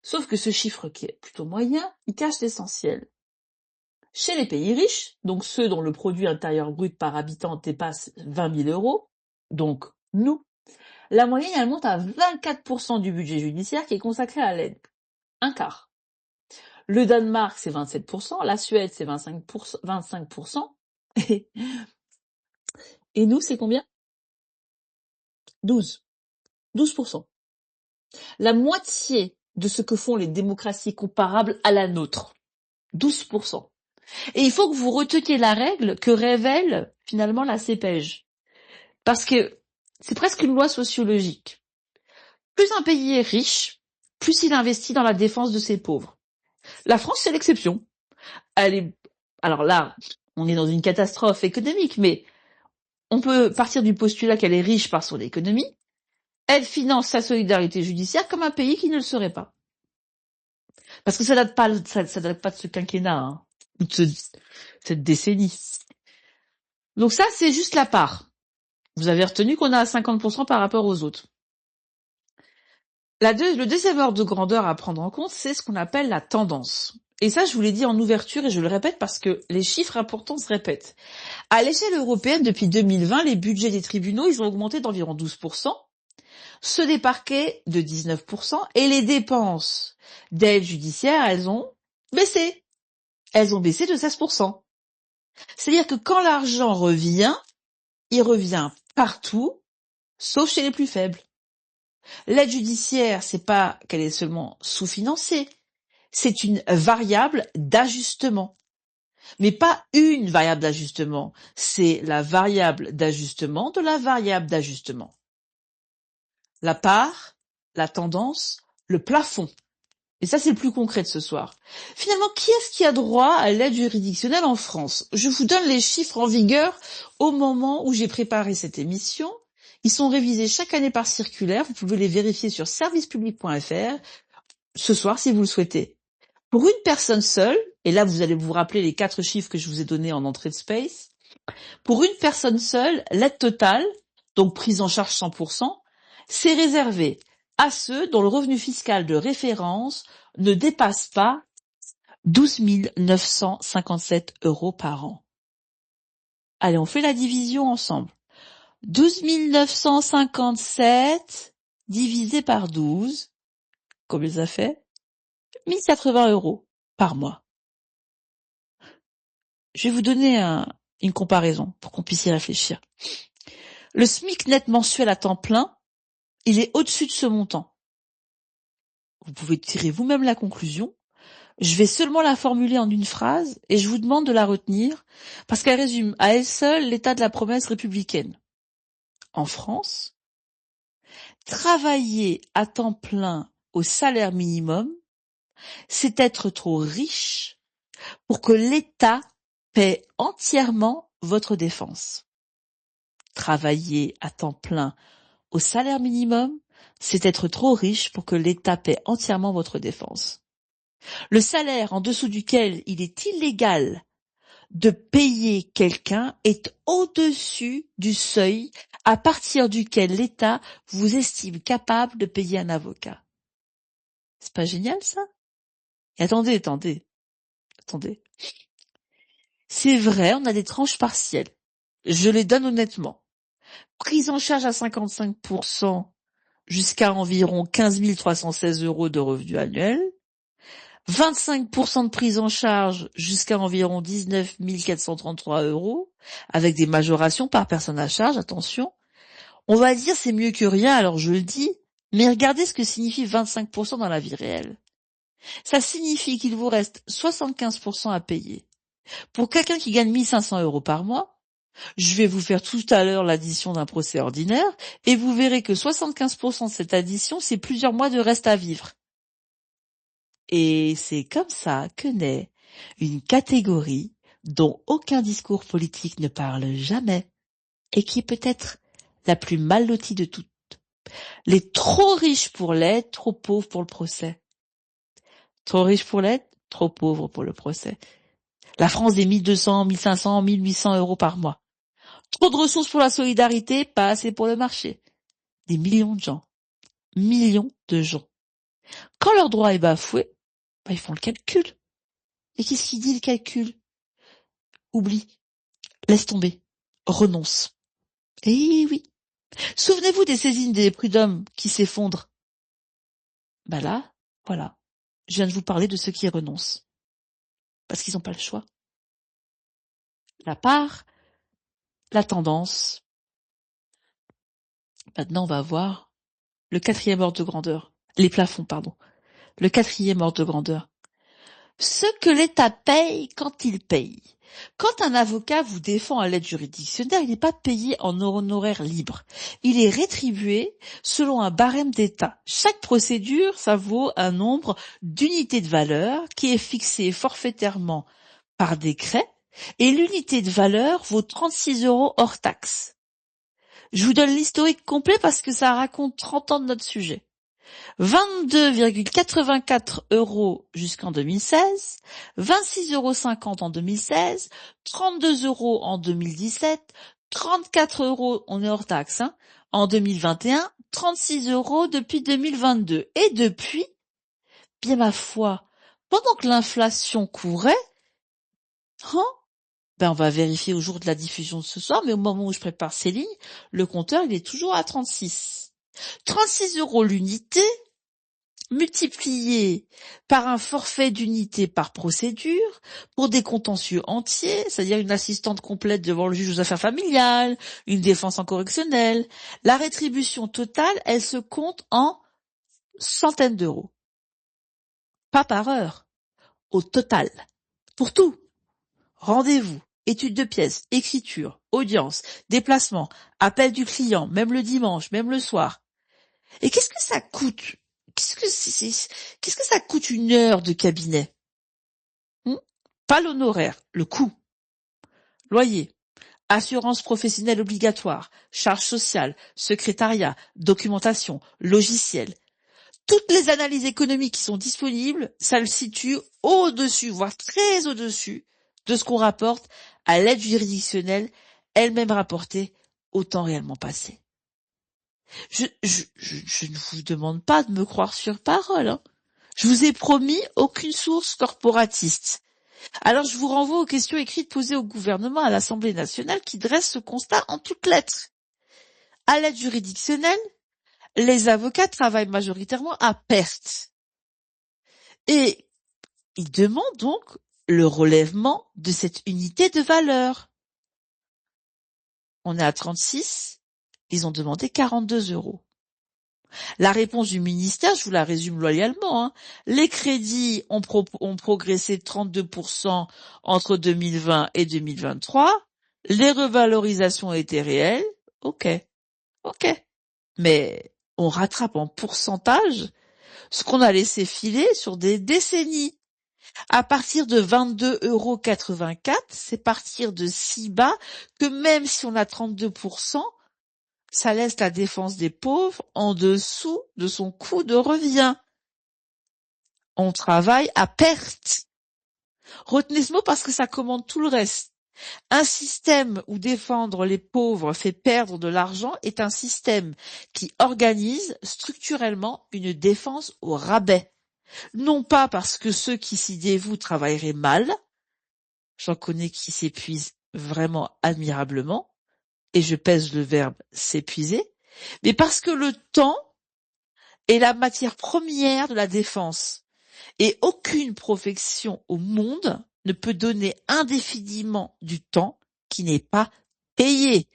Sauf que ce chiffre qui est plutôt moyen, il cache l'essentiel. Chez les pays riches, donc ceux dont le produit intérieur brut par habitant dépasse 20 000 €, donc nous, la moyenne elle monte à 24% du budget judiciaire qui est consacré à l'aide. Un quart. Le Danemark c'est 27%, la Suède c'est 25%, et nous c'est combien? 12%. La moitié de ce que font les démocraties comparables à la nôtre. 12%. Et il faut que vous reteniez la règle que révèle finalement la CEPEJ. Parce que c'est presque une loi sociologique. Plus un pays est riche, plus il investit dans la défense de ses pauvres. La France, c'est l'exception. Alors là, on est dans une catastrophe économique, mais on peut partir du postulat qu'elle est riche par son économie. Elle finance sa solidarité judiciaire comme un pays qui ne le serait pas. Parce que ça date pas de ce quinquennat, ou de cette décennie. Donc ça, c'est juste la part. Vous avez retenu qu'on a 50% par rapport aux autres. Le deuxième ordre de grandeur à prendre en compte, c'est ce qu'on appelle la tendance. Et ça, je vous l'ai dit en ouverture et je le répète parce que les chiffres importants se répètent. À l'échelle européenne, depuis 2020, les budgets des tribunaux, ils ont augmenté d'environ 12%, ceux des parquets de 19% et les dépenses d'aide judiciaire, elles ont baissé. Elles ont baissé de 16%. C'est-à-dire que quand l'argent revient, il revient partout, sauf chez les plus faibles. L'aide judiciaire, c'est pas qu'elle est seulement sous-financée, c'est une variable d'ajustement. Mais pas une variable d'ajustement, c'est la variable d'ajustement de la variable d'ajustement. La part, la tendance, le plafond. Et ça, c'est le plus concret de ce soir. Finalement, qui est-ce qui a droit à l'aide juridictionnelle en France? Je vous donne les chiffres en vigueur au moment où j'ai préparé cette émission. Ils sont révisés chaque année par circulaire. Vous pouvez les vérifier sur servicepublic.fr ce soir si vous le souhaitez. Pour une personne seule, et là vous allez vous rappeler les 4 chiffres que je vous ai donnés en entrée de space, pour une personne seule, l'aide totale, donc prise en charge 100%, c'est réservé à ceux dont le revenu fiscal de référence ne dépasse pas 12 957 € par an. Allez, on fait la division ensemble. 12 957 divisé par 12, combien ça fait? 1080 € par mois. Je vais vous donner une comparaison pour qu'on puisse y réfléchir. Le SMIC net mensuel à temps plein, il est au-dessus de ce montant. Vous pouvez tirer vous-même la conclusion. Je vais seulement la formuler en une phrase et je vous demande de la retenir parce qu'elle résume à elle seule l'état de la promesse républicaine. En France, Travailler à temps plein au salaire minimum, c'est être trop riche pour que l'État paie entièrement votre défense. Travailler à temps plein au salaire minimum, c'est être trop riche pour que l'État paie entièrement votre défense. Le salaire en dessous duquel il est illégal de payer quelqu'un est au-dessus du seuil à partir duquel l'État vous estime capable de payer un avocat. C'est pas génial, ça? Et attendez. C'est vrai, on a des tranches partielles. Je les donne honnêtement. Prise en charge à 55% jusqu'à environ 15 316 € de revenus annuels. 25% de prise en charge jusqu'à environ 19 433 €, avec des majorations par personne à charge, attention. On va dire c'est mieux que rien, alors je le dis, mais regardez ce que signifie 25% dans la vie réelle. Ça signifie qu'il vous reste 75% à payer. Pour quelqu'un qui gagne 1 500 € par mois, je vais vous faire tout à l'heure l'addition d'un procès ordinaire, et vous verrez que 75% de cette addition, c'est plusieurs mois de reste à vivre. Et c'est comme ça que naît une catégorie dont aucun discours politique ne parle jamais, et qui est peut-être la plus mal lotie de toutes. Les trop riches pour l'aide, trop pauvres pour le procès. Trop riches pour l'aide, trop pauvres pour le procès. La France des 1200, 1500, 1800 € par mois. Trop de ressources pour la solidarité, pas assez pour le marché. Des millions de gens. Millions de gens. Quand leur droit est bafoué, ils font le calcul. Et qu'est-ce qu'il dit le calcul? Oublie. Laisse tomber. Renonce. Eh oui. Souvenez-vous des saisines des prud'hommes qui s'effondrent. Là, voilà. Je viens de vous parler de ceux qui renoncent. Parce qu'ils n'ont pas le choix. La part, la tendance. Maintenant, on va voir le 4e ordre de grandeur. Les plafonds, pardon. Le 4e ordre de grandeur. Ce que l'État paye quand il paye. Quand un avocat vous défend à l'aide juridictionnelle, il n'est pas payé en honoraires libres. Il est rétribué selon un barème d'État. Chaque procédure, ça vaut un nombre d'unités de valeur qui est fixé forfaitairement par décret, et l'unité de valeur vaut 36 € hors taxe. Je vous donne l'historique complet parce que ça raconte 30 ans de notre sujet. 22,84 € jusqu'en 2016, 26,50 € en 2016, 32 € en 2017, 34 €, on est hors taxe, en 2021, 36 € depuis 2022. Et depuis, bien ma foi, pendant que l'inflation courait, on va vérifier au jour de la diffusion de ce soir, mais au moment où je prépare ces lignes, le compteur, il est toujours à 36. 36 € l'unité, multiplié par un forfait d'unité par procédure pour des contentieux entiers, c'est-à-dire une assistante complète devant le juge aux affaires familiales, une défense en correctionnel. La rétribution totale, elle se compte en centaines d'euros. Pas par heure, au total. Pour tout. Rendez-vous, étude de pièces, écriture, audience, déplacement, appel du client, même le dimanche, même le soir. Et qu'est-ce que ça coûte? Qu'est-ce que ça coûte une heure de cabinet? Pas l'honoraire, le coût. Loyer, assurance professionnelle obligatoire, charges sociales, secrétariat, documentation, logiciel. Toutes les analyses économiques qui sont disponibles, ça le situe au-dessus, voire très au-dessus de ce qu'on rapporte à l'aide juridictionnelle, elle-même rapportée au temps réellement passé. Je ne vous demande pas de me croire sur parole. Je vous ai promis aucune source corporatiste. Alors je vous renvoie aux questions écrites posées au gouvernement à l'Assemblée nationale qui dresse ce constat en toutes lettres. À l'aide juridictionnelle, les avocats travaillent majoritairement à perte. Et ils demandent donc le relèvement de cette unité de valeur. On est à 36, ils ont demandé 42 €. La réponse du ministère, je vous la résume loyalement, les crédits ont progressé de 32% entre 2020 et 2023, les revalorisations étaient réelles, ok. Mais on rattrape en pourcentage ce qu'on a laissé filer sur des décennies. À partir de 22,84 €, c'est partir de si bas que même si on a 32%, ça laisse la défense des pauvres en dessous de son coût de revient. On travaille à perte. Retenez ce mot parce que ça commande tout le reste. Un système où défendre les pauvres fait perdre de l'argent est un système qui organise structurellement une défense au rabais. Non pas parce que ceux qui s'y dévouent travailleraient mal, j'en connais qui s'épuisent vraiment admirablement, et je pèse le verbe s'épuiser, mais parce que le temps est la matière première de la défense, et aucune profession au monde ne peut donner indéfiniment du temps qui n'est pas payé.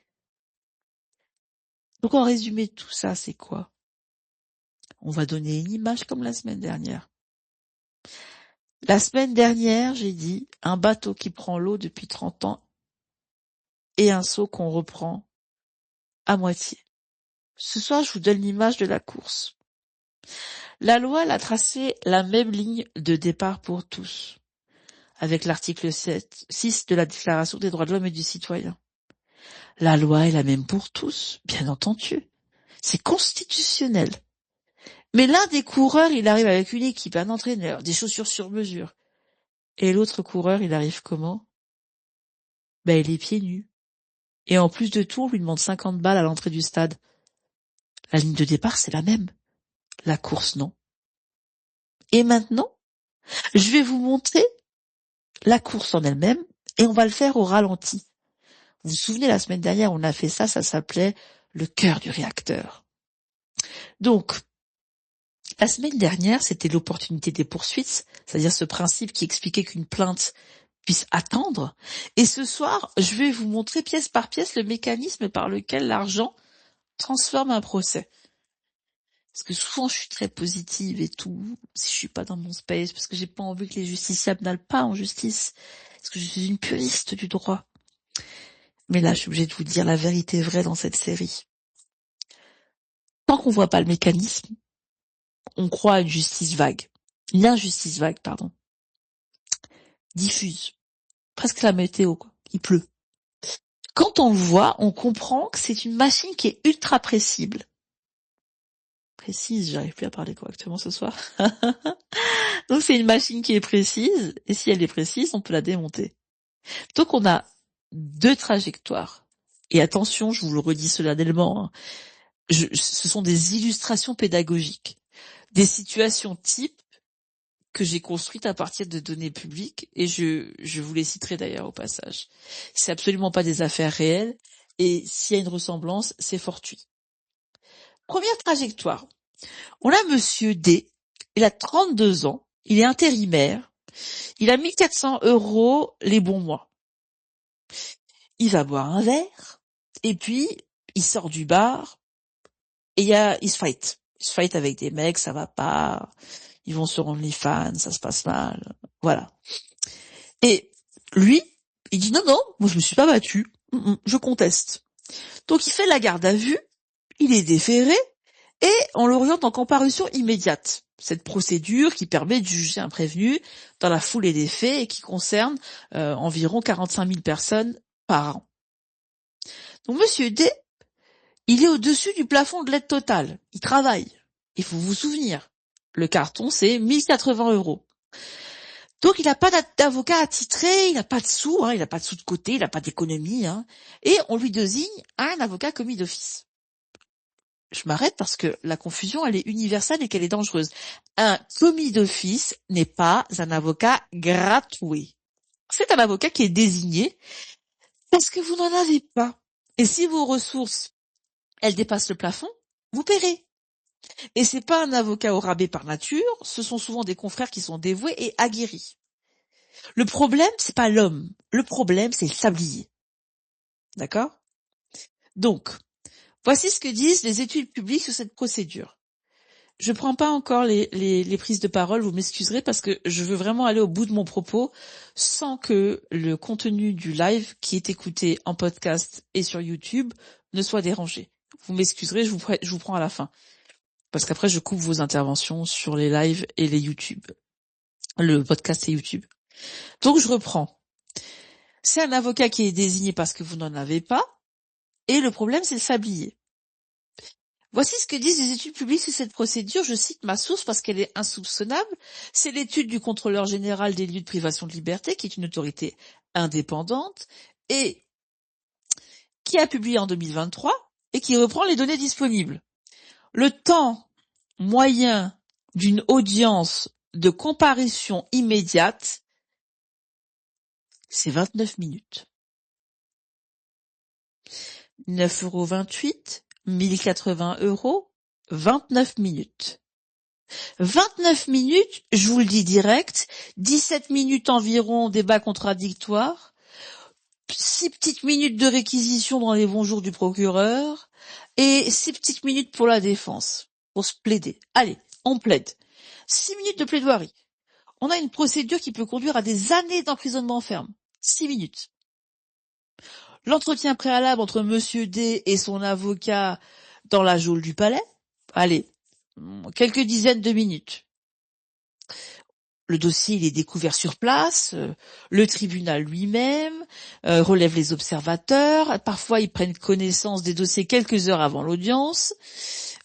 Donc en résumé, tout ça, c'est quoi? On va donner une image comme la semaine dernière. La semaine dernière, j'ai dit un bateau qui prend l'eau depuis 30 ans et un seau qu'on reprend à moitié. Ce soir, je vous donne l'image de la course. La loi, elle a tracé la même ligne de départ pour tous, avec l'article 6 de la Déclaration des droits de l'homme et du citoyen. La loi est la même pour tous, bien entendu. C'est constitutionnel. Mais l'un des coureurs, il arrive avec une équipe, un entraîneur, des chaussures sur mesure. Et l'autre coureur, il arrive comment? Il est pieds nus. Et en plus de tout, on lui demande 50 balles à l'entrée du stade. La ligne de départ, c'est la même. La course, non. Et maintenant, je vais vous montrer la course en elle-même et on va le faire au ralenti. Vous vous souvenez, la semaine dernière, on a fait ça s'appelait le cœur du réacteur. Donc, la semaine dernière, c'était l'opportunité des poursuites, c'est-à-dire ce principe qui expliquait qu'une plainte puisse attendre. Et ce soir, je vais vous montrer pièce par pièce le mécanisme par lequel l'argent transforme un procès. Parce que souvent, je suis très positive et tout, si je suis pas dans mon space, parce que j'ai pas envie que les justiciables n'aillent pas en justice, parce que je suis une puriste du droit. Mais là, je suis obligée de vous dire la vérité vraie dans cette série. Tant qu'on voit pas le mécanisme, on croit à une justice vague. Une injustice vague, pardon. Diffuse. Presque la météo, quoi. Il pleut. Quand on le voit, on comprend que c'est une machine qui est ultra précise. Précise, j'arrive plus à parler correctement ce soir. Donc c'est une machine qui est précise, et si elle est précise, on peut la démonter. Donc on a deux trajectoires. Et attention, je vous le redis solennellement, ce sont des illustrations pédagogiques. Des situations types que j'ai construites à partir de données publiques, et je vous les citerai d'ailleurs au passage. C'est absolument pas des affaires réelles, et s'il y a une ressemblance, c'est fortuit. Première trajectoire. On a monsieur D, il a 32 ans, il est intérimaire, il a 1400 € les bons mois. Il va boire un verre, et puis il sort du bar, et il se fight. Il se fight avec des mecs, ça va pas, ils vont sur OnlyFans, ça se passe mal, voilà. Et lui, il dit non, moi je me suis pas battu, je conteste. Donc il fait la garde à vue, il est déféré, et on l'oriente en comparution immédiate. Cette procédure qui permet de juger un prévenu dans la foulée des faits et qui concerne environ 45 000 personnes par an. Donc monsieur D, il est au-dessus du plafond de l'aide totale. Il travaille. Il faut vous souvenir. Le carton, c'est 1080 €. Donc il n'a pas d'avocat attitré, il n'a pas de sous, il n'a pas de sous de côté, il n'a pas d'économie, et on lui désigne un avocat commis d'office. Je m'arrête parce que la confusion, elle est universelle et qu'elle est dangereuse. Un commis d'office n'est pas un avocat gratuit. C'est un avocat qui est désigné parce que vous n'en avez pas. Et si vos ressources, elles dépassent le plafond, vous paierez. Et c'est pas un avocat au rabais par nature, ce sont souvent des confrères qui sont dévoués et aguerris. Le problème, c'est pas l'homme. Le problème, c'est le sablier. D'accord? Donc, voici ce que disent les études publiques sur cette procédure. Je prends pas encore les prises de parole, vous m'excuserez parce que je veux vraiment aller au bout de mon propos sans que le contenu du live qui est écouté en podcast et sur YouTube ne soit dérangé. Vous m'excuserez, je vous prends à la fin. Parce qu'après, je coupe vos interventions sur les lives et les YouTube. Le podcast et YouTube. Donc, je reprends. C'est un avocat qui est désigné parce que vous n'en avez pas. Et le problème, c'est le sablier. Voici ce que disent les études publiques sur cette procédure. Je cite ma source parce qu'elle est insoupçonnable. C'est l'étude du contrôleur général des lieux de privation de liberté, qui est une autorité indépendante et qui a publié en 2023 et qui reprend les données disponibles. Le temps moyen d'une audience de comparution immédiate, c'est 29 minutes. 9,28 €, 1080 €, 29 minutes. 29 minutes, je vous le dis direct, 17 minutes environ débat contradictoire, 6 petites minutes de réquisition dans les bons jours du procureur et 6 petites minutes pour la défense, pour se plaider. Allez, on plaide. 6 minutes de plaidoirie. On a une procédure qui peut conduire à des années d'emprisonnement ferme. 6 minutes. L'entretien préalable entre Monsieur D et son avocat dans la geôle du palais. Allez, quelques dizaines de minutes. Le dossier il est découvert sur place, le tribunal lui-même relève les observateurs, parfois ils prennent connaissance des dossiers quelques heures avant l'audience,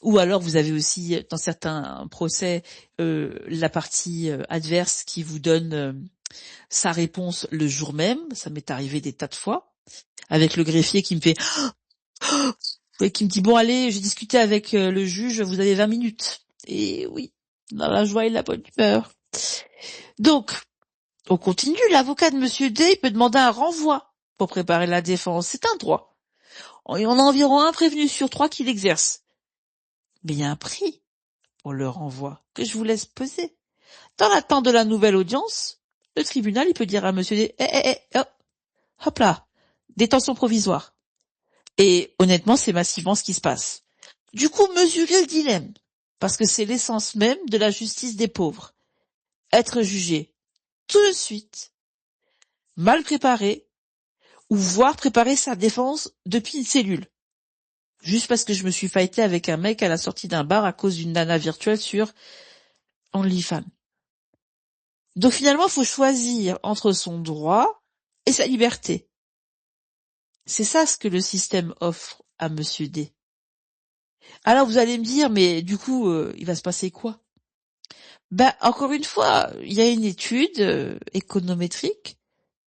ou alors vous avez aussi dans certains procès la partie adverse qui vous donne sa réponse le jour même, ça m'est arrivé des tas de fois, avec le greffier qui me fait et qui me dit bon allez, j'ai discuté avec le juge, vous avez 20 minutes. Et oui, dans la joie et la bonne humeur. Donc, on continue, l'avocat de Monsieur D, il peut demander un renvoi pour préparer la défense, c'est un droit. Et on a environ un prévenu sur 3 qui l'exerce. Mais il y a un prix pour le renvoi que je vous laisse peser. Dans l'attente de la nouvelle audience, le tribunal, il peut dire à Monsieur D, hop là, détention provisoire. Et honnêtement, c'est massivement ce qui se passe. Du coup, mesurez le dilemme, parce que c'est l'essence même de la justice des pauvres. Être jugé tout de suite, mal préparé, ou voir préparer sa défense depuis une cellule. Juste parce que je me suis fighté avec un mec à la sortie d'un bar à cause d'une nana virtuelle sur OnlyFans. Donc finalement, il faut choisir entre son droit et sa liberté. C'est ça ce que le système offre à Monsieur D. Alors vous allez me dire, mais du coup, il va se passer quoi? Ben, encore une fois, il y a une étude économétrique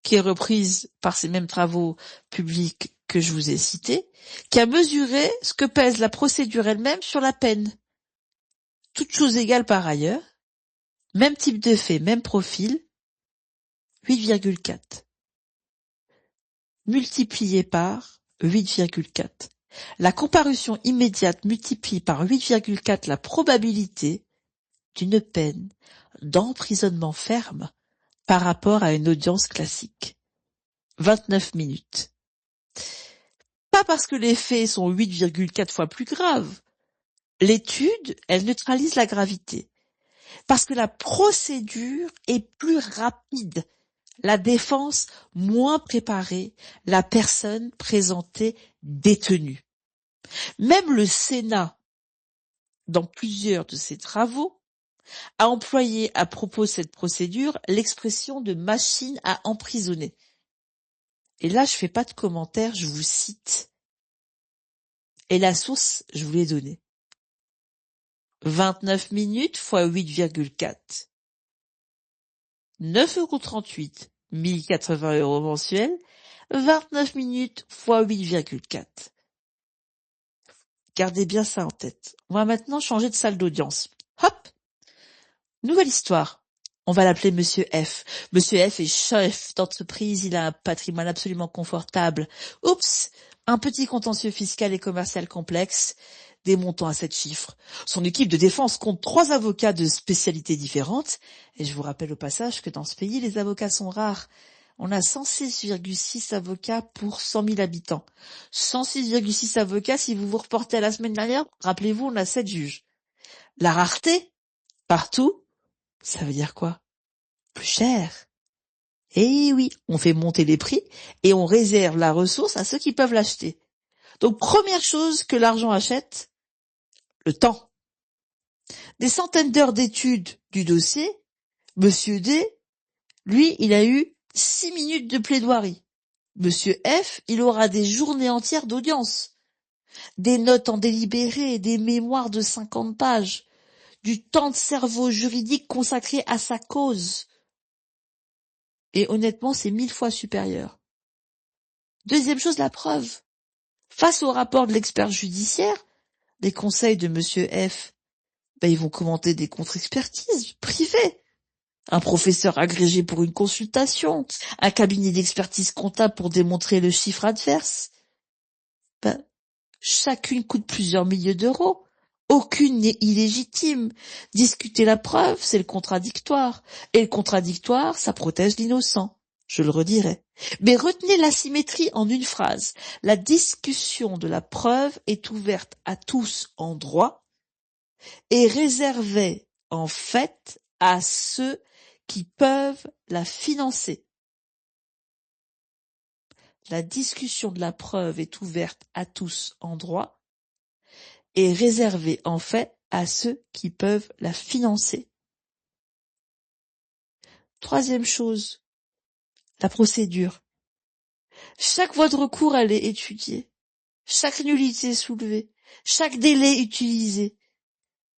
qui est reprise par ces mêmes travaux publics que je vous ai cités, qui a mesuré ce que pèse la procédure elle-même sur la peine. Toutes choses égales par ailleurs, même type de fait, même profil, 8,4. Multiplié par 8,4. La comparution immédiate multiplie par 8,4 la probabilité d'une peine d'emprisonnement ferme par rapport à une audience classique. 29 minutes. Pas parce que les faits sont 8,4 fois plus graves. L'étude, elle neutralise la gravité. Parce que la procédure est plus rapide. La défense moins préparée, la personne présentée détenue. Même le Sénat, dans plusieurs de ses travaux, a employé à propos de cette procédure l'expression de machine à emprisonner. Et là, je fais pas de commentaires, je vous cite. Et la source, je vous l'ai donnée. 29 minutes fois 8,4. 9,38 €, 1080 € mensuels. 29 minutes fois 8,4. Gardez bien ça en tête. On va maintenant changer de salle d'audience. Hop! Nouvelle histoire. On va l'appeler Monsieur F. Monsieur F est chef d'entreprise, il a un patrimoine absolument confortable. Oups! Un petit contentieux fiscal et commercial complexe, des montants à 7 chiffres. Son équipe de défense compte 3 avocats de spécialités différentes. Et je vous rappelle au passage que dans ce pays, les avocats sont rares. On a 106,6 avocats pour 100 000 habitants. 106,6 avocats, si vous vous reportez à la semaine dernière, rappelez-vous, on a 7 juges. La rareté, partout, ça veut dire quoi? Plus cher. Eh oui, on fait monter les prix et on réserve la ressource à ceux qui peuvent l'acheter. Donc première chose que l'argent achète, le temps. Des centaines d'heures d'études du dossier, Monsieur D, lui, il a eu 6 minutes de plaidoirie. Monsieur F, il aura des journées entières d'audience, des notes en délibéré, des mémoires de 50 pages, du temps de cerveau juridique consacré à sa cause. Et honnêtement, c'est 1000 fois supérieur. Deuxième chose, la preuve. Face au rapport de l'expert judiciaire, les conseils de Monsieur F, ils vont commenter des contre-expertises privées. Un professeur agrégé pour une consultation, un cabinet d'expertise comptable pour démontrer le chiffre adverse. Chacune coûte plusieurs milliers d'euros. Aucune n'est illégitime. Discuter la preuve, c'est le contradictoire. Et le contradictoire, ça protège l'innocent. Je le redirai. Mais retenez l'asymétrie en une phrase. La discussion de la preuve est ouverte à tous en droit et réservée en fait à ceux qui peuvent la financer. La discussion de la preuve est ouverte à tous en droit et réservée en fait à ceux qui peuvent la financer. Troisième chose, la procédure. Chaque voie de recours, elle est étudiée. Chaque nullité soulevée. Chaque délai utilisé.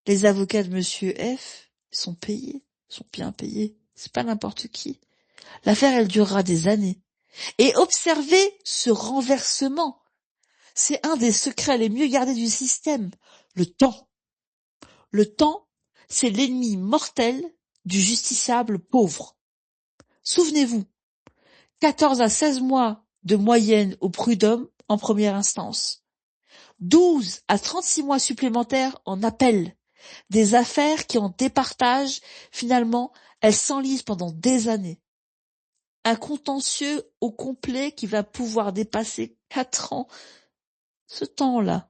Les avocats de Monsieur F sont payés, sont bien payés. C'est pas n'importe qui. L'affaire, elle durera des années. Et observez ce renversement. C'est un des secrets les mieux gardés du système. Le temps. Le temps, c'est l'ennemi mortel du justiciable pauvre. Souvenez-vous, 14 à 16 mois de moyenne au prud'homme en première instance, 12 à 36 mois supplémentaires en appel, des affaires qui en départage, finalement, elles s'enlisent pendant des années. Un contentieux au complet qui va pouvoir dépasser 4 ans. Ce temps-là,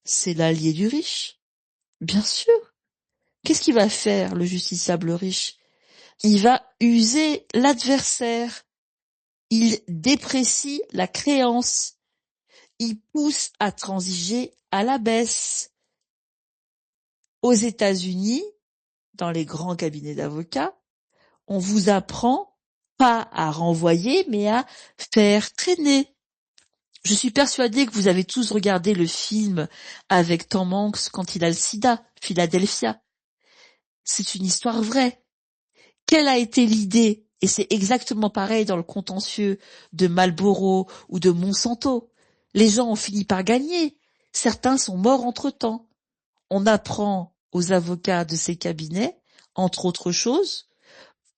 c'est l'allié du riche, bien sûr. Qu'est-ce qu'il va faire, le justiciable riche? Il va user l'adversaire. Il déprécie la créance. Il pousse à transiger à la baisse. Aux États-Unis, dans les grands cabinets d'avocats, on vous apprend pas à renvoyer, mais à faire traîner. Je suis persuadée que vous avez tous regardé le film avec Tom Hanks quand il a le sida, Philadelphia. C'est une histoire vraie. Quelle a été l'idée? Et c'est exactement pareil dans le contentieux de Marlboro ou de Monsanto. Les gens ont fini par gagner. Certains sont morts entre-temps. On apprend aux avocats de ces cabinets, entre autres choses,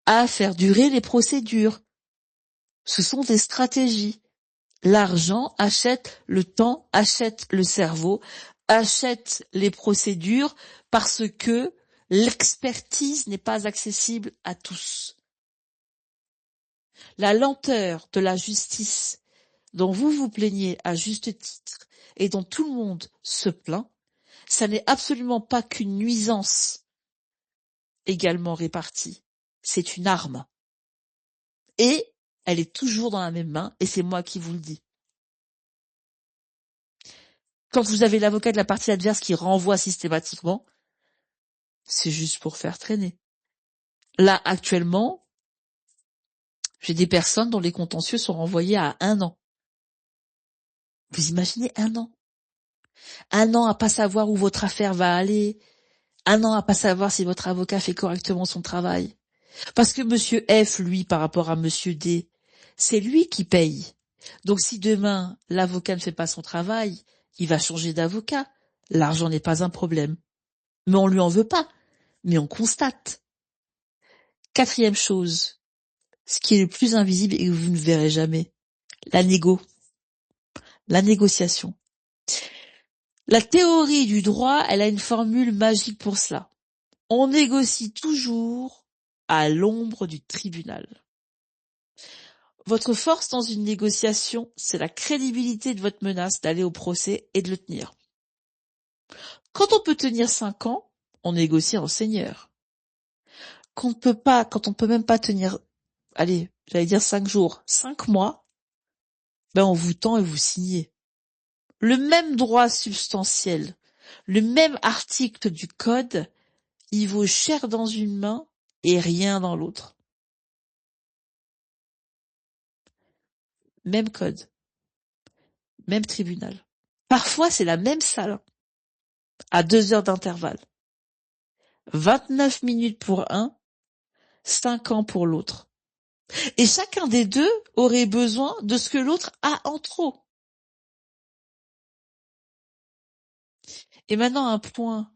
à faire durer les procédures. Ce sont des stratégies. L'argent achète le temps, achète le cerveau, achète les procédures parce que l'expertise n'est pas accessible à tous. La lenteur de la justice dont vous vous plaignez à juste titre et dont tout le monde se plaint, ça n'est absolument pas qu'une nuisance également répartie. C'est une arme. Et elle est toujours dans la même main, et c'est moi qui vous le dis. Quand vous avez l'avocat de la partie adverse qui renvoie systématiquement, c'est juste pour faire traîner. Là, actuellement, j'ai des personnes dont les contentieux sont renvoyés à 1 an. Vous imaginez 1 an? 1 an à pas savoir où votre affaire va aller. 1 an à pas savoir si votre avocat fait correctement son travail. Parce que Monsieur F, lui, par rapport à Monsieur D, c'est lui qui paye. Donc si demain, l'avocat ne fait pas son travail, il va changer d'avocat. L'argent n'est pas un problème. Mais on lui en veut pas. Mais on constate. Quatrième chose, ce qui est le plus invisible et que vous ne verrez jamais, la négociation. La théorie du droit, elle a une formule magique pour cela. On négocie toujours à l'ombre du tribunal. Votre force dans une négociation, c'est la crédibilité de votre menace d'aller au procès et de le tenir. Quand on peut tenir 5 ans, on négocie en seigneur. Quand on peut même pas tenir, allez, j'allais dire 5 jours, 5 mois, on vous tend et vous signez. Le même droit substantiel Le même article du code, il vaut cher dans une main et rien dans l'autre. Même code, même tribunal. Parfois, c'est la même salle, à 2 heures d'intervalle. 29 minutes pour un, 5 ans pour l'autre. Et chacun des deux aurait besoin de ce que l'autre a en trop. Et maintenant, un point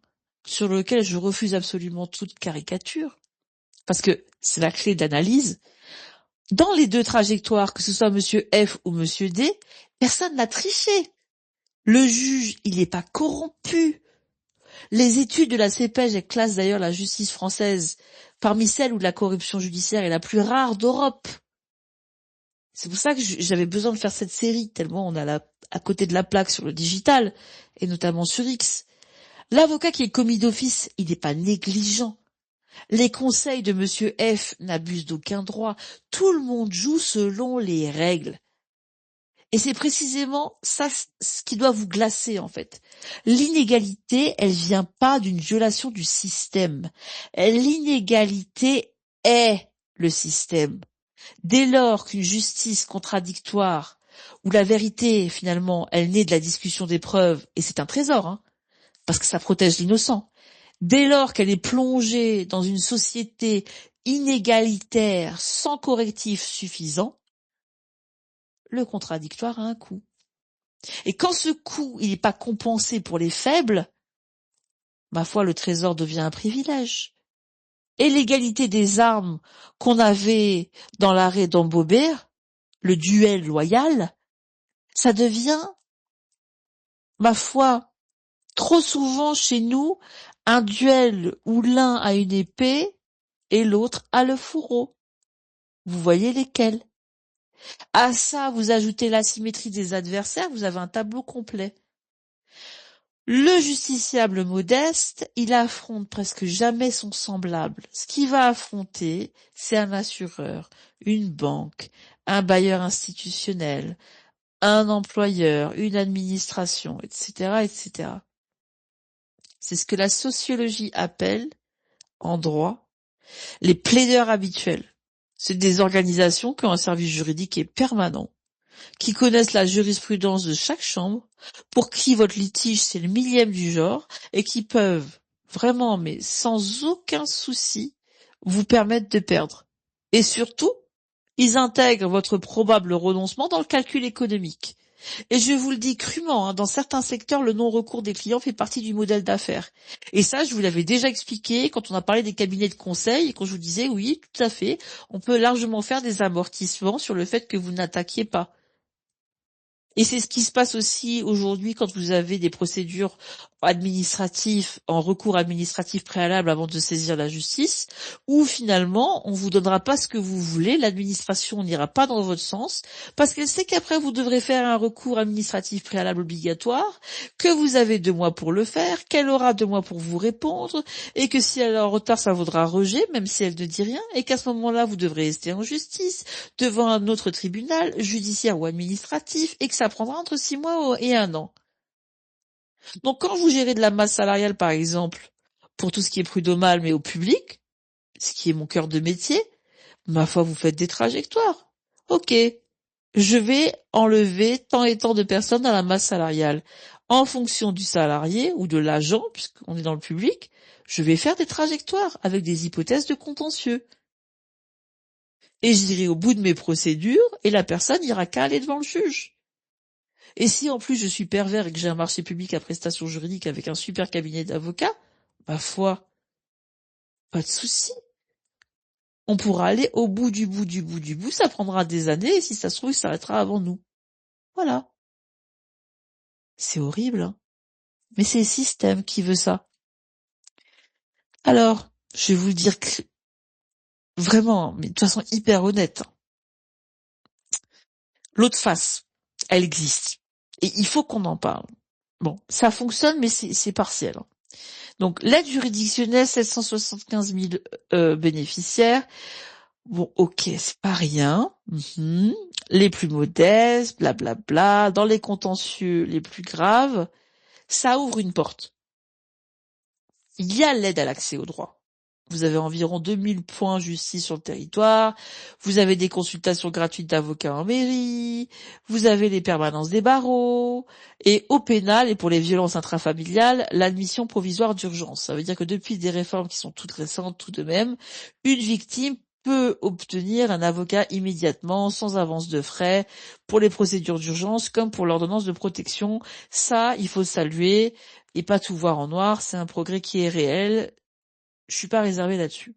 sur lequel je refuse absolument toute caricature, parce que c'est la clé d'analyse. Dans les deux trajectoires, que ce soit monsieur F ou monsieur D, personne n'a triché. Le juge, il n'est pas corrompu. Les études de la CPEJ, elles classent d'ailleurs la justice française parmi celles où la corruption judiciaire est la plus rare d'Europe. C'est pour ça que j'avais besoin de faire cette série, tellement on a à côté de la plaque sur le digital, et notamment sur X. L'avocat qui est commis d'office, il n'est pas négligent. Les conseils de monsieur F n'abusent d'aucun droit. Tout le monde joue selon les règles. Et c'est précisément ça ce qui doit vous glacer, en fait. L'inégalité, elle vient pas d'une violation du système. L'inégalité est le système. Dès lors qu'une justice contradictoire, où la vérité, finalement, elle naît de la discussion des preuves, et c'est un trésor, hein, parce que ça protège l'innocent, dès lors qu'elle est plongée dans une société inégalitaire, sans correctif suffisant, le contradictoire a un coût. Et quand ce coût, il n'est pas compensé pour les faibles, ma foi, le trésor devient un privilège. Et l'égalité des armes qu'on avait dans l'arrêt d'Ambobert, le duel loyal, ça devient, ma foi, trop souvent chez nous, un duel où l'un a une épée et l'autre a le fourreau. Vous voyez lesquels? À ça, vous ajoutez l'asymétrie des adversaires, vous avez un tableau complet. Le justiciable modeste, il affronte presque jamais son semblable. Ce qu'il va affronter, c'est un assureur, une banque, un bailleur institutionnel, un employeur, une administration, etc., etc. C'est ce que la sociologie appelle, en droit, les plaideurs habituels. C'est des organisations qui ont un service juridique qui est permanent, qui connaissent la jurisprudence de chaque chambre, pour qui votre litige c'est le millième du genre, et qui peuvent vraiment, mais sans aucun souci, vous permettre de perdre. Et surtout, ils intègrent votre probable renoncement dans le calcul économique. Et je vous le dis crûment, hein, dans certains secteurs, le non-recours des clients fait partie du modèle d'affaires. Et ça, je vous l'avais déjà expliqué quand on a parlé des cabinets de conseil, et quand je vous disais, oui, tout à fait, on peut largement faire des amortissements sur le fait que vous n'attaquiez pas. Et c'est ce qui se passe aussi aujourd'hui quand vous avez des procédures administratives, en recours administratif préalable avant de saisir la justice, où finalement on vous donnera pas ce que vous voulez, l'administration n'ira pas dans votre sens, parce qu'elle sait qu'après vous devrez faire un recours administratif préalable obligatoire, que vous avez 2 mois pour le faire, qu'elle aura 2 mois pour vous répondre, et que si elle est en retard ça vaudra rejet, même si elle ne dit rien, et qu'à ce moment-là vous devrez rester en justice, devant un autre tribunal, judiciaire ou administratif, et que ça prendra entre 6 mois et 1 an. Donc quand vous gérez de la masse salariale, par exemple, pour tout ce qui est prud'homal, mais au public, ce qui est mon cœur de métier, ma foi, vous faites des trajectoires. Ok, je vais enlever tant et tant de personnes dans la masse salariale. En fonction du salarié ou de l'agent, puisqu'on est dans le public, je vais faire des trajectoires avec des hypothèses de contentieux. Et j'irai au bout de mes procédures et la personne n'ira qu'à aller devant le juge. Et si en plus je suis pervers et que j'ai un marché public à prestations juridiques avec un super cabinet d'avocats, ma foi, pas de souci. On pourra aller au bout du bout du bout du bout, ça prendra des années et si ça se trouve, il s'arrêtera avant nous. Voilà. C'est horrible, hein. Mais c'est le système qui veut ça. Alors, je vais vous le dire vraiment, mais de toute façon hyper honnête. L'autre face, elle existe. Et il faut qu'on en parle. Bon, ça fonctionne, mais c'est partiel. Donc, l'aide juridictionnelle, 775 000 bénéficiaires. Bon, ok, c'est pas rien. Les plus modestes, blablabla. Dans les contentieux les plus graves, ça ouvre une porte. Il y a l'aide à l'accès au droit. Vous avez environ 2000 points justice sur le territoire, vous avez des consultations gratuites d'avocats en mairie, vous avez les permanences des barreaux, et au pénal et pour les violences intrafamiliales, l'admission provisoire d'urgence. Ça veut dire que depuis des réformes qui sont toutes récentes tout de même, une victime peut obtenir un avocat immédiatement, sans avance de frais, pour les procédures d'urgence comme pour l'ordonnance de protection. Ça, il faut le saluer et pas tout voir en noir, c'est un progrès qui est réel. Je suis pas réservé là-dessus.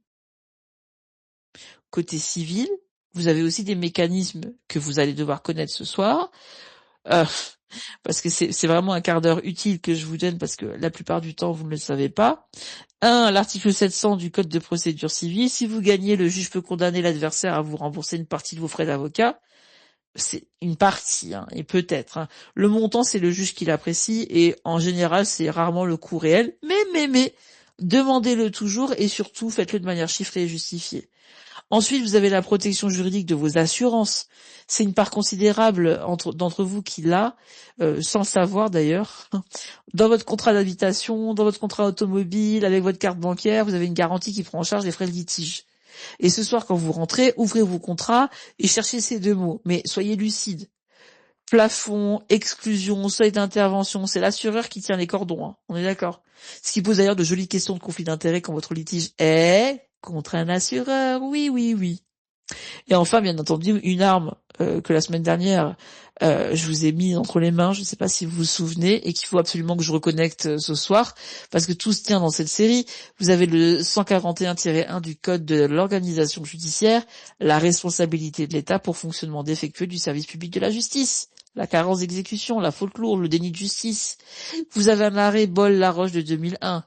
Côté civil, vous avez aussi des mécanismes que vous allez devoir connaître ce soir, euh, parce que c'est vraiment un quart d'heure utile que je vous donne, parce que la plupart du temps, vous ne le savez pas. L'article 700 du Code de procédure civile, si vous gagnez, le juge peut condamner l'adversaire à vous rembourser une partie de vos frais d'avocat. C'est une partie, et peut-être. Le montant, c'est le juge qui l'apprécie, et en général, c'est rarement le coût réel. Mais, demandez-le toujours, et surtout, faites-le de manière chiffrée et justifiée. Ensuite, vous avez la protection juridique de vos assurances. C'est une part considérable d'entre vous qui l'a, sans savoir d'ailleurs. Dans votre contrat d'habitation, dans votre contrat automobile, avec votre carte bancaire, vous avez une garantie qui prend en charge les frais de litige. Et ce soir, quand vous rentrez, ouvrez vos contrats et cherchez ces deux mots. Mais soyez lucide. Plafond, exclusion, seuil d'intervention, c'est l'assureur qui tient les cordons, on est d'accord. Ce qui pose d'ailleurs de jolies questions de conflit d'intérêt quand votre litige est contre un assureur, oui, oui, oui. Et enfin, bien entendu, une arme que la semaine dernière, je vous ai mis entre les mains, je ne sais pas si vous vous souvenez, et qu'il faut absolument que je reconnecte ce soir, parce que tout se tient dans cette série. Vous avez le 141-1 du Code de l'organisation judiciaire, la responsabilité de l'État pour fonctionnement défectueux du service public de la justice. La carence d'exécution, la faute lourde, le déni de justice. Vous avez un arrêt Boll-Laroche de 2001.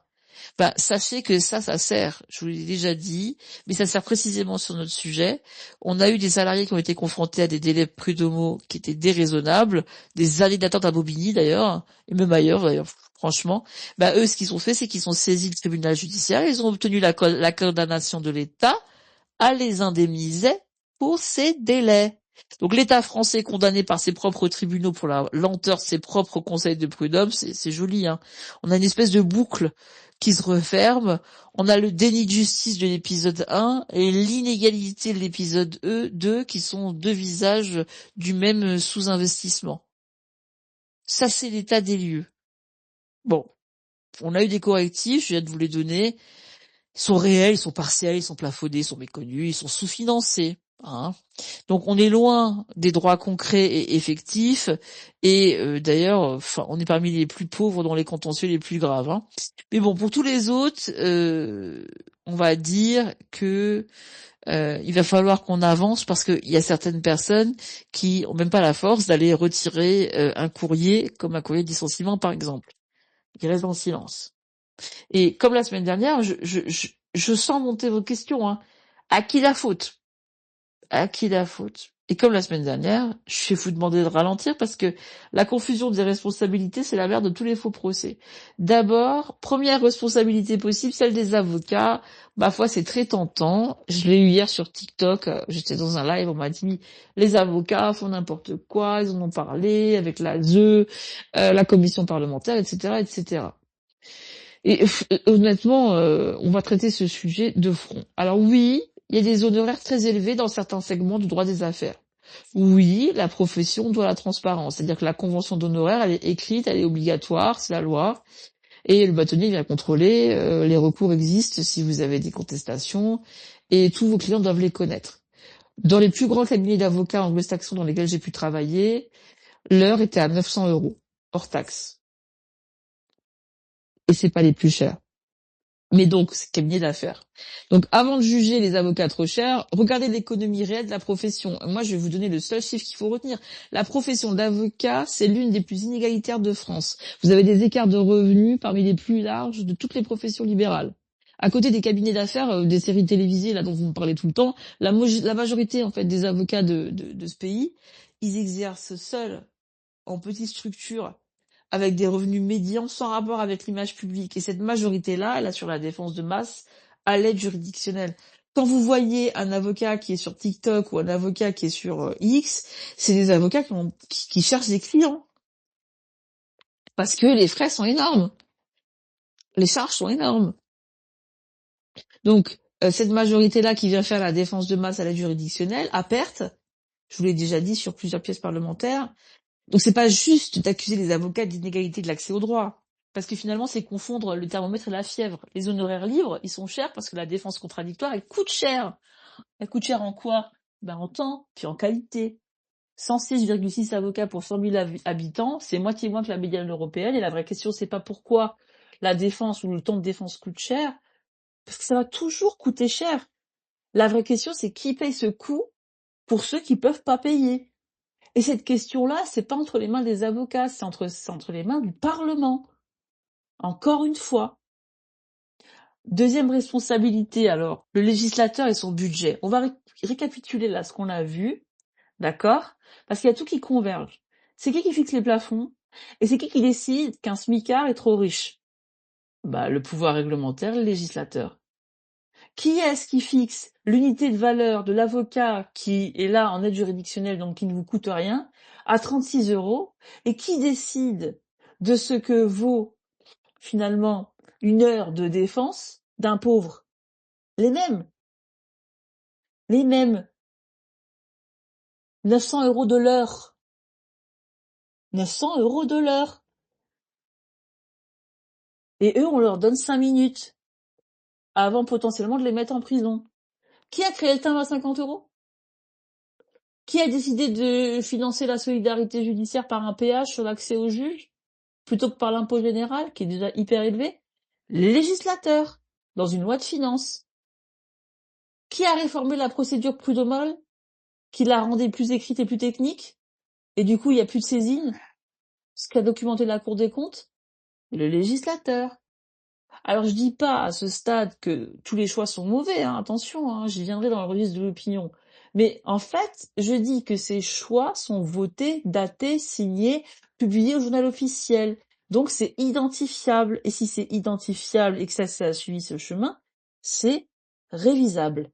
Sachez que ça sert, je vous l'ai déjà dit, mais ça sert précisément sur notre sujet. On a eu des salariés qui ont été confrontés à des délais prud'homaux qui étaient déraisonnables, des années d'attente à Bobigny d'ailleurs, et même ailleurs d'ailleurs, franchement. Eux, ce qu'ils ont fait, c'est qu'ils ont saisi le tribunal judiciaire, ils ont obtenu la condamnation de l'État à les indemniser pour ces délais. Donc l'État français condamné par ses propres tribunaux pour la lenteur de ses propres conseils de prud'homme, c'est joli. On a une espèce de boucle qui se referme. On a le déni de justice de l'épisode 1 et l'inégalité de l'épisode 2 qui sont deux visages du même sous-investissement. Ça, c'est l'état des lieux. Bon, on a eu des correctifs, je viens de vous les donner. Ils sont réels, ils sont partiels, ils sont plafonnés, ils sont méconnus, ils sont sous-financés. Donc on est loin des droits concrets et effectifs, et d'ailleurs, on est parmi les plus pauvres dans les contentieux les plus graves. Mais bon, pour tous les autres, on va dire que il va falloir qu'on avance parce qu'il y a certaines personnes qui ont même pas la force d'aller retirer un courrier, comme un courrier de licenciement par exemple. Ils restent dans le silence. Et comme la semaine dernière, je sens monter vos questions. À qui la faute? À qui la faute? Et comme la semaine dernière, je vais vous demander de ralentir parce que la confusion des responsabilités, c'est la mère de tous les faux procès. D'abord, première responsabilité possible, celle des avocats. Ma foi, c'est très tentant. Je l'ai eu hier sur TikTok. J'étais dans un live, on m'a dit les avocats font n'importe quoi, ils en ont parlé avec la ZE, la commission parlementaire, etc., etc. Et honnêtement, on va traiter ce sujet de front. Alors oui, il y a des honoraires très élevés dans certains segments du droit des affaires. Oui, la profession doit la transparence, c'est-à-dire que la convention d'honoraires, elle est écrite, elle est obligatoire, c'est la loi, et le bâtonnier vient contrôler, les recours existent si vous avez des contestations, et tous vos clients doivent les connaître. Dans les plus grands cabinets d'avocats anglo-saxons dans lesquels j'ai pu travailler, l'heure était à 900 €, hors taxe. Et c'est pas les plus chers. Mais donc, c'est cabinet d'affaires. Donc, avant de juger les avocats trop chers, regardez l'économie réelle de la profession. Moi, je vais vous donner le seul chiffre qu'il faut retenir. La profession d'avocat, c'est l'une des plus inégalitaires de France. Vous avez des écarts de revenus parmi les plus larges de toutes les professions libérales. À côté des cabinets d'affaires, des séries télévisées, là, dont vous me parlez tout le temps, la majorité, en fait, des avocats de ce pays, ils exercent seuls, en petite structure, avec des revenus médians sans rapport avec l'image publique. Et cette majorité-là, elle assure la défense de masse à l'aide juridictionnelle. Quand vous voyez un avocat qui est sur TikTok ou un avocat qui est sur X, c'est des avocats qui cherchent des clients. Parce que les frais sont énormes. Les charges sont énormes. Donc, cette majorité-là qui vient faire la défense de masse à l'aide juridictionnelle, à perte, je vous l'ai déjà dit sur plusieurs pièces parlementaires. Donc c'est pas juste d'accuser les avocats d'inégalité de l'accès au droit. Parce que finalement, c'est confondre le thermomètre et la fièvre. Les honoraires libres, ils sont chers parce que la défense contradictoire, elle coûte cher. Elle coûte cher en quoi? Ben, en temps, puis en qualité. 106,6 avocats pour 100 000 habitants, c'est moitié moins que la médiane européenne. Et la vraie question, c'est pas pourquoi la défense ou le temps de défense coûte cher, parce que ça va toujours coûter cher. La vraie question, c'est qui paye ce coût pour ceux qui peuvent pas payer. Et cette question-là, c'est pas entre les mains des avocats, c'est entre les mains du Parlement. Encore une fois. Deuxième responsabilité, alors, le législateur et son budget. On va récapituler là ce qu'on a vu, d'accord? Parce qu'il y a tout qui converge. C'est qui fixe les plafonds? Et c'est qui décide qu'un smicard est trop riche? Bah, le pouvoir réglementaire, le législateur. Qui est-ce qui fixe l'unité de valeur de l'avocat qui est là en aide juridictionnelle, donc qui ne vous coûte rien, à 36 €? Et qui décide de ce que vaut, finalement, une heure de défense d'un pauvre? Les mêmes. Les mêmes. 900 € de l'heure. 900 € de l'heure. Et eux, on leur donne 5 minutes avant potentiellement de les mettre en prison. Qui a créé le timbre à 50 €? Qui a décidé de financer la solidarité judiciaire par un péage sur l'accès au juge, plutôt que par l'impôt général, qui est déjà hyper élevé? Les législateurs, dans une loi de finances. Qui a réformé la procédure prud'homale, qui la rendait plus écrite et plus technique? Et du coup, il n'y a plus de saisine? Ce qu'a documenté la Cour des comptes? Le législateur. Alors je dis pas à ce stade que tous les choix sont mauvais, hein, attention, hein, j'y viendrai dans le registre de l'opinion. Mais en fait, je dis que ces choix sont votés, datés, signés, publiés au journal officiel. Donc c'est identifiable. Et si c'est identifiable et que ça a suivi ce chemin, c'est révisable.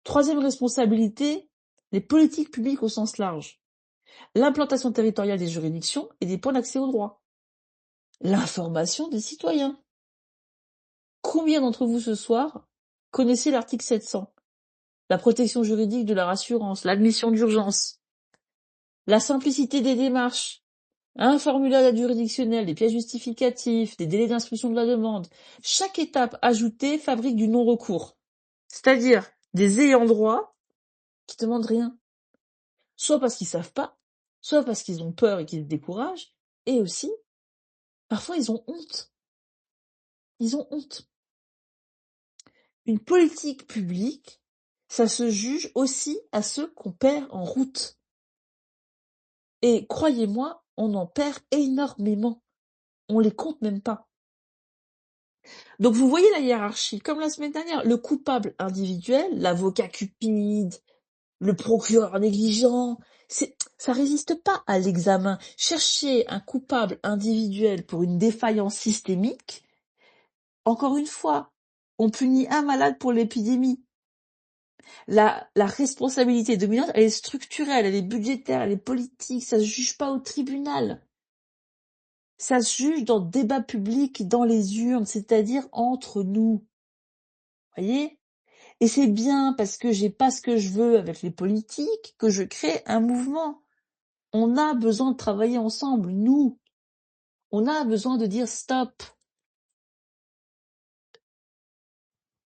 Troisième responsabilité, les politiques publiques au sens large. L'implantation territoriale des juridictions et des points d'accès au droit. L'information des citoyens. Combien d'entre vous ce soir connaissez l'article 700? La protection juridique de leur assurance, l'admission d'urgence, la simplicité des démarches, un formulaire d'aide juridictionnelle, des pièces justificatives, des délais d'instruction de la demande. Chaque étape ajoutée fabrique du non-recours. C'est-à-dire des ayants droit qui demandent rien. Soit parce qu'ils savent pas, soit parce qu'ils ont peur et qu'ils se découragent, et aussi, parfois ils ont honte. Ils ont honte. Une politique publique, ça se juge aussi à ceux qu'on perd en route. Et croyez-moi, on en perd énormément. On les compte même pas. Donc vous voyez la hiérarchie, comme la semaine dernière, le coupable individuel, l'avocat cupide, le procureur négligent, ça résiste pas à l'examen. Chercher un coupable individuel pour une défaillance systémique, encore une fois, on punit un malade pour l'épidémie. La responsabilité dominante, elle est structurelle, elle est budgétaire, elle est politique, ça se juge pas au tribunal. Ça se juge dans le débat public, dans les urnes, c'est-à-dire entre nous. Voyez? Et c'est bien parce que j'ai pas ce que je veux avec les politiques que je crée un mouvement. On a besoin de travailler ensemble, nous. On a besoin de dire stop.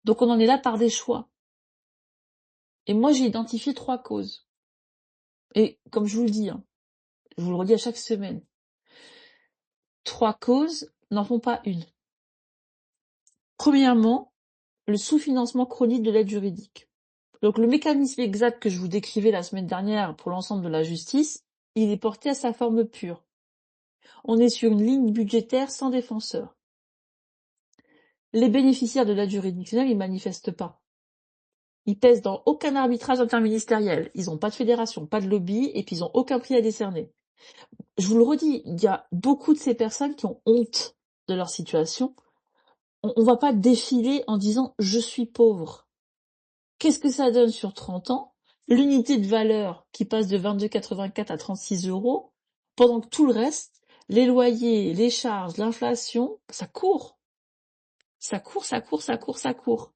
Donc on en est là par des choix. Et moi j'ai identifié 3 causes. Et comme je vous le dis, hein, je vous le redis à chaque semaine, 3 causes n'en font pas une. Premièrement, le sous-financement chronique de l'aide juridique. Donc le mécanisme exact que je vous décrivais la semaine dernière pour l'ensemble de la justice, il est porté à sa forme pure. On est sur une ligne budgétaire sans défenseur. Les bénéficiaires de l'aide juridictionnelle, ils manifestent pas. Ils pèsent dans aucun arbitrage interministériel. Ils n'ont pas de fédération, pas de lobby, et puis ils n'ont aucun prix à décerner. Je vous le redis, il y a beaucoup de ces personnes qui ont honte de leur situation. On va pas défiler en disant « je suis pauvre ». Qu'est-ce que ça donne sur 30 ans? L'unité de valeur qui passe de 22,84 à 36 €, pendant que tout le reste, les loyers, les charges, l'inflation, ça court. Ça court, ça court, ça court, ça court.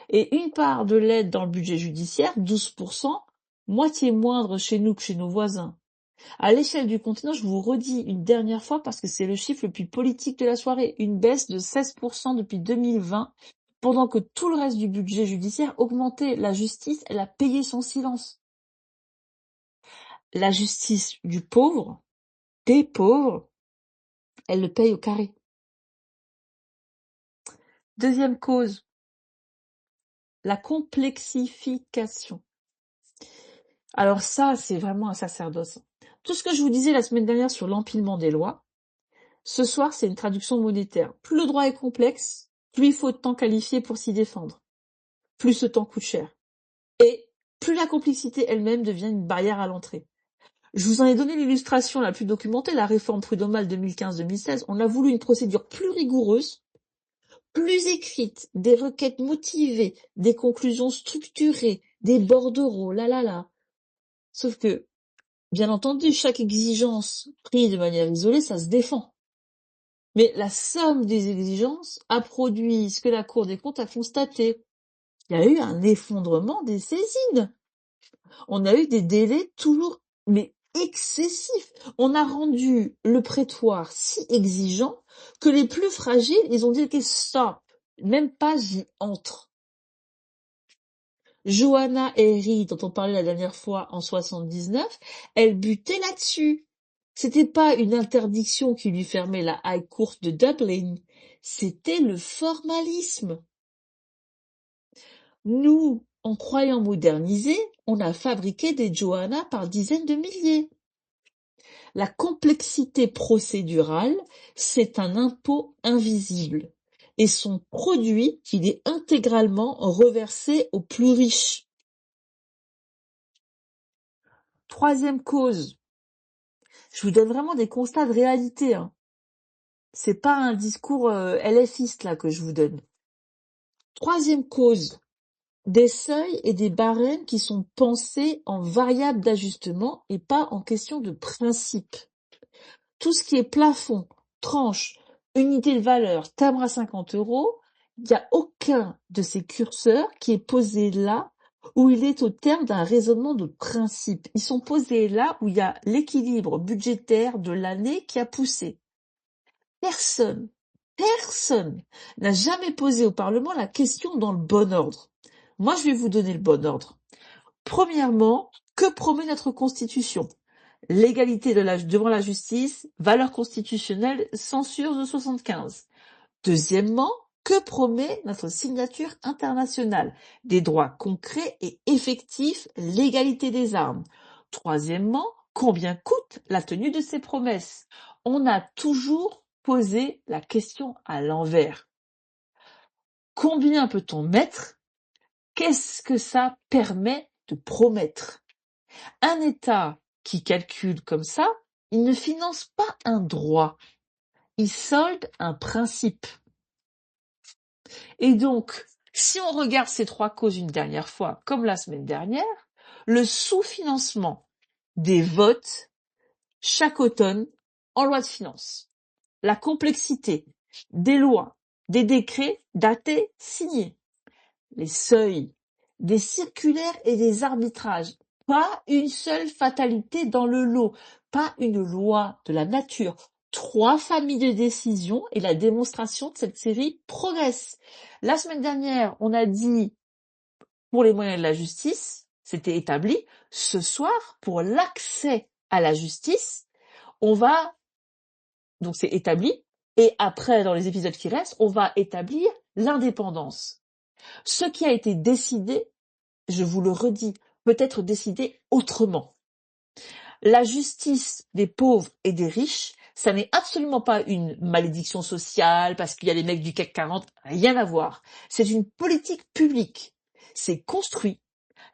Et une part de l'aide dans le budget judiciaire, 12%, moitié moindre chez nous que chez nos voisins. À l'échelle du continent, je vous redis une dernière fois parce que c'est le chiffre le plus politique de la soirée, une baisse de 16% depuis 2020, pendant que tout le reste du budget judiciaire augmentait. La justice, elle a payé son silence. La justice du pauvre, des pauvres, elle le paye au carré. Deuxième cause, la complexification. Alors ça, c'est vraiment un sacerdoce. Tout ce que je vous disais la semaine dernière sur l'empilement des lois, ce soir, c'est une traduction monétaire. Plus le droit est complexe, plus il faut de temps qualifié pour s'y défendre. Plus ce temps coûte cher. Et plus la complexité elle-même devient une barrière à l'entrée. Je vous en ai donné l'illustration la plus documentée, la réforme prud'homale 2015-2016. On a voulu une procédure plus rigoureuse, plus écrite, des requêtes motivées, des conclusions structurées, des bordereaux, là. Sauf que, bien entendu, chaque exigence prise de manière isolée, ça se défend. Mais la somme des exigences a produit ce que la Cour des comptes a constaté. Il y a eu un effondrement des saisines. On a eu des délais toujours, mais excessifs. On a rendu le prétoire si exigeant que les plus fragiles, ils ont dit que stop, même pas j'y entre. Johanna Herry, dont on parlait la dernière fois en 79, elle butait là-dessus. C'était pas une interdiction qui lui fermait la High Court de Dublin, c'était le formalisme. Nous, en croyant moderniser, on a fabriqué des Johanna par dizaines de milliers. La complexité procédurale, c'est un impôt invisible et son produit qu'il est intégralement reversé aux plus riches. Troisième cause, je vous donne vraiment des constats de réalité. C'est pas un discours LFiste là que je vous donne. Troisième cause, des seuils et des barèmes qui sont pensés en variable d'ajustement et pas en question de principe. Tout ce qui est plafond, tranche, unité de valeur, timbre à 50 €, il n'y a aucun de ces curseurs qui est posé là où il est au terme d'un raisonnement de principe. Ils sont posés là où il y a l'équilibre budgétaire de l'année qui a poussé. Personne n'a jamais posé au Parlement la question dans le bon ordre. Moi, je vais vous donner le bon ordre. Premièrement, que promet notre Constitution? L'égalité devant la justice, valeur constitutionnelle, censure de 75. Deuxièmement, que promet notre signature internationale? Des droits concrets et effectifs, l'égalité des armes. Troisièmement, combien coûte la tenue de ces promesses? On a toujours posé la question à l'envers. Combien peut-on mettre? Qu'est-ce que ça permet de promettre? Un État qui calcule comme ça, il ne finance pas un droit, il solde un principe. Et donc, si on regarde ces trois causes une dernière fois, comme la semaine dernière, le sous-financement des votes chaque automne en loi de finances, la complexité des lois, des décrets datés, signés, les seuils, des circulaires et des arbitrages, pas une seule fatalité dans le lot, pas une loi de la nature. 3 familles de décisions et la démonstration de cette série progresse. La semaine dernière, on a dit pour les moyens de la justice, c'était établi. Ce soir, pour l'accès à la justice, donc c'est établi. Et après, dans les épisodes qui restent, on va établir l'indépendance. Ce qui a été décidé, je vous le redis, peut être décidé autrement. La justice des pauvres et des riches, ça n'est absolument pas une malédiction sociale parce qu'il y a les mecs du CAC 40, rien à voir. C'est une politique publique. C'est construit,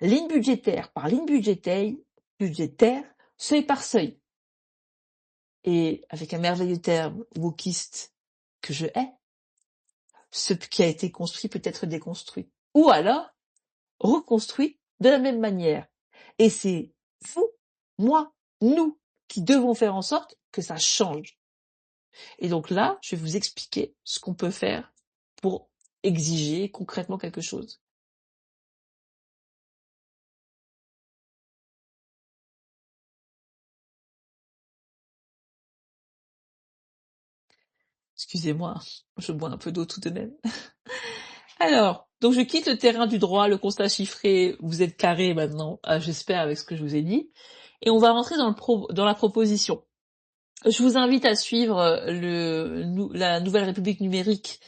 ligne budgétaire par ligne budgétaire, seuil par seuil. Et avec un merveilleux terme wokiste que je hais, ce qui a été construit peut être déconstruit. Ou alors, reconstruit de la même manière. Et c'est vous, moi, nous, qui devront faire en sorte que ça change. Et donc là, je vais vous expliquer ce qu'on peut faire pour exiger concrètement quelque chose. Excusez-moi, je bois un peu d'eau tout de même. Alors, donc je quitte le terrain du droit, le constat chiffré, vous êtes carré maintenant, j'espère avec ce que je vous ai dit, et on va rentrer dans la proposition. Je vous invite à suivre la Nouvelle République numérique,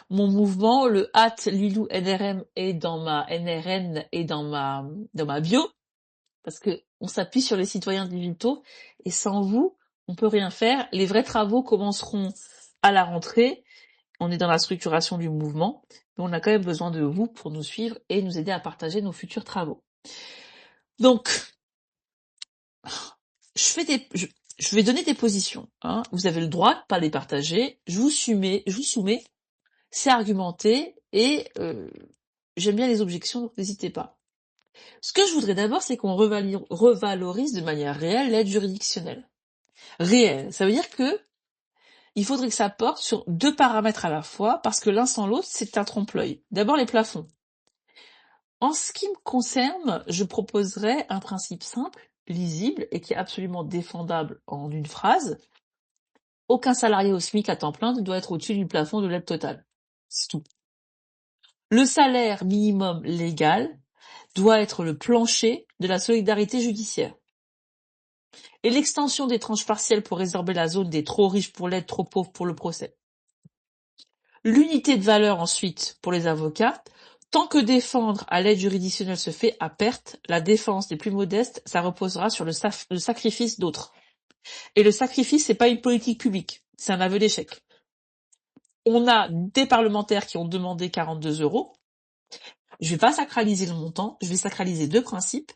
mon mouvement, le @lilou_nrm est dans ma NRN et dans ma bio, parce que on s'appuie sur les citoyens digitaux, et sans vous, on peut rien faire. Les vrais travaux commenceront à la rentrée. On est dans la structuration du mouvement, mais on a quand même besoin de vous pour nous suivre et nous aider à partager nos futurs travaux. Donc, je vais donner des positions. Hein. Vous avez le droit de pas les partager. Je vous soumets, c'est argumenté et j'aime bien les objections, donc n'hésitez pas. Ce que je voudrais d'abord, c'est qu'on revalorise de manière réelle l'aide juridictionnelle. Réelle, ça veut dire que il faudrait que ça porte sur 2 paramètres à la fois, parce que l'un sans l'autre, c'est un trompe-l'œil. D'abord les plafonds. En ce qui me concerne, je proposerais un principe simple, lisible et qui est absolument défendable en une phrase. Aucun salarié au SMIC à temps plein ne doit être au-dessus du plafond de l'aide totale. C'est tout. Le salaire minimum légal doit être le plancher de la solidarité judiciaire. Et l'extension des tranches partielles pour résorber la zone des trop riches pour l'aide, trop pauvres pour le procès. L'unité de valeur ensuite pour les avocats. Tant que défendre à l'aide juridictionnelle se fait à perte, la défense des plus modestes, ça reposera sur le sacrifice d'autres. Et le sacrifice, c'est pas une politique publique, c'est un aveu d'échec. On a des parlementaires qui ont demandé 42 €. Je vais pas sacraliser le montant, je vais sacraliser 2 principes.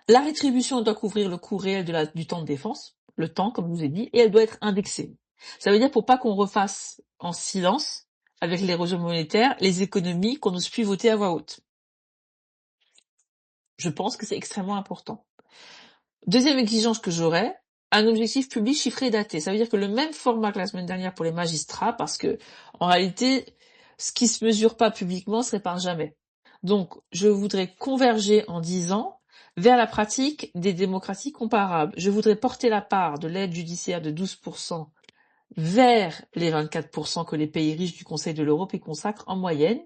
La rétribution doit couvrir le coût réel du temps de défense, le temps, comme je vous ai dit, et elle doit être indexée. Ça veut dire pour pas qu'on refasse en silence, avec l'érosion monétaire, les économies qu'on n'ose plus voter à voix haute. Je pense que c'est extrêmement important. Deuxième exigence que j'aurais, un objectif public chiffré et daté. Ça veut dire que le même format que la semaine dernière pour les magistrats, parce que, en réalité, ce qui se mesure pas publiquement se répare jamais. Donc, je voudrais converger en 10 ans vers la pratique des démocraties comparables. Je voudrais porter la part de l'aide judiciaire de 12% vers les 24% que les pays riches du Conseil de l'Europe y consacrent en moyenne.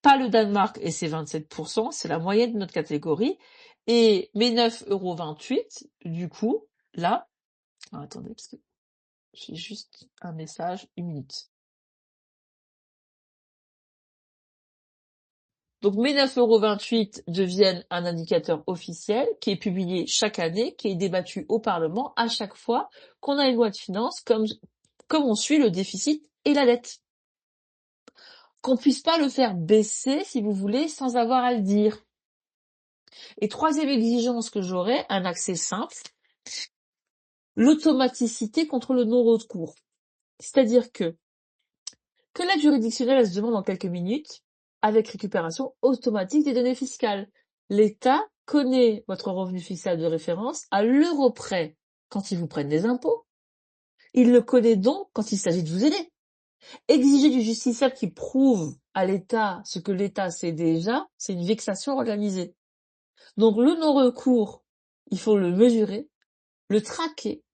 Pas le Danemark et ses 27%, c'est la moyenne de notre catégorie. Et mes 9,28 €, du coup, là, attendez, parce que j'ai juste un message, 1 minute. Donc mes 9,28 € deviennent un indicateur officiel qui est publié chaque année, qui est débattu au Parlement à chaque fois qu'on a une loi de finances, comme on suit le déficit et la dette. Qu'on puisse pas le faire baisser, si vous voulez, sans avoir à le dire. Et troisième exigence que j'aurais, un accès simple, l'automaticité contre le non-recours. C'est-à-dire que l'aide juridictionnelle, elle se demande en quelques minutes, avec récupération automatique des données fiscales. L'État connaît votre revenu fiscal de référence à l'euro près quand il vous prenne des impôts. Il le connaît donc quand il s'agit de vous aider. Exiger du justiciable qui prouve à l'État ce que l'État sait déjà, c'est une vexation organisée. Donc le non-recours, il faut le mesurer, le traquer,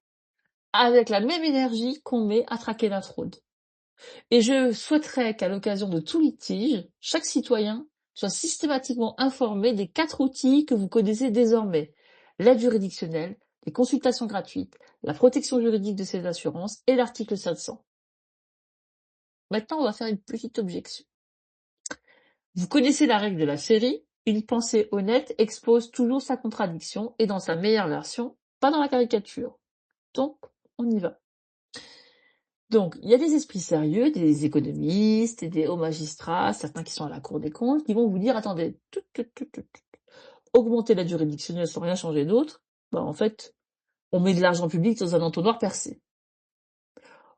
avec la même énergie qu'on met à traquer la fraude. Et je souhaiterais qu'à l'occasion de tout litige, chaque citoyen soit systématiquement informé des 4 outils que vous connaissez désormais. L'aide juridictionnelle, les consultations gratuites, la protection juridique de ses assurances et l'article 700. Maintenant, on va faire une petite objection. Vous connaissez la règle de la série, une pensée honnête expose toujours sa contradiction et dans sa meilleure version, pas dans la caricature. Donc, on y va. Donc, il y a des esprits sérieux, des économistes et des hauts magistrats, certains qui sont à la Cour des comptes, qui vont vous dire, attendez, augmenter l'aide juridictionnelle sans rien changer d'autre, en fait, on met de l'argent public dans un entonnoir percé.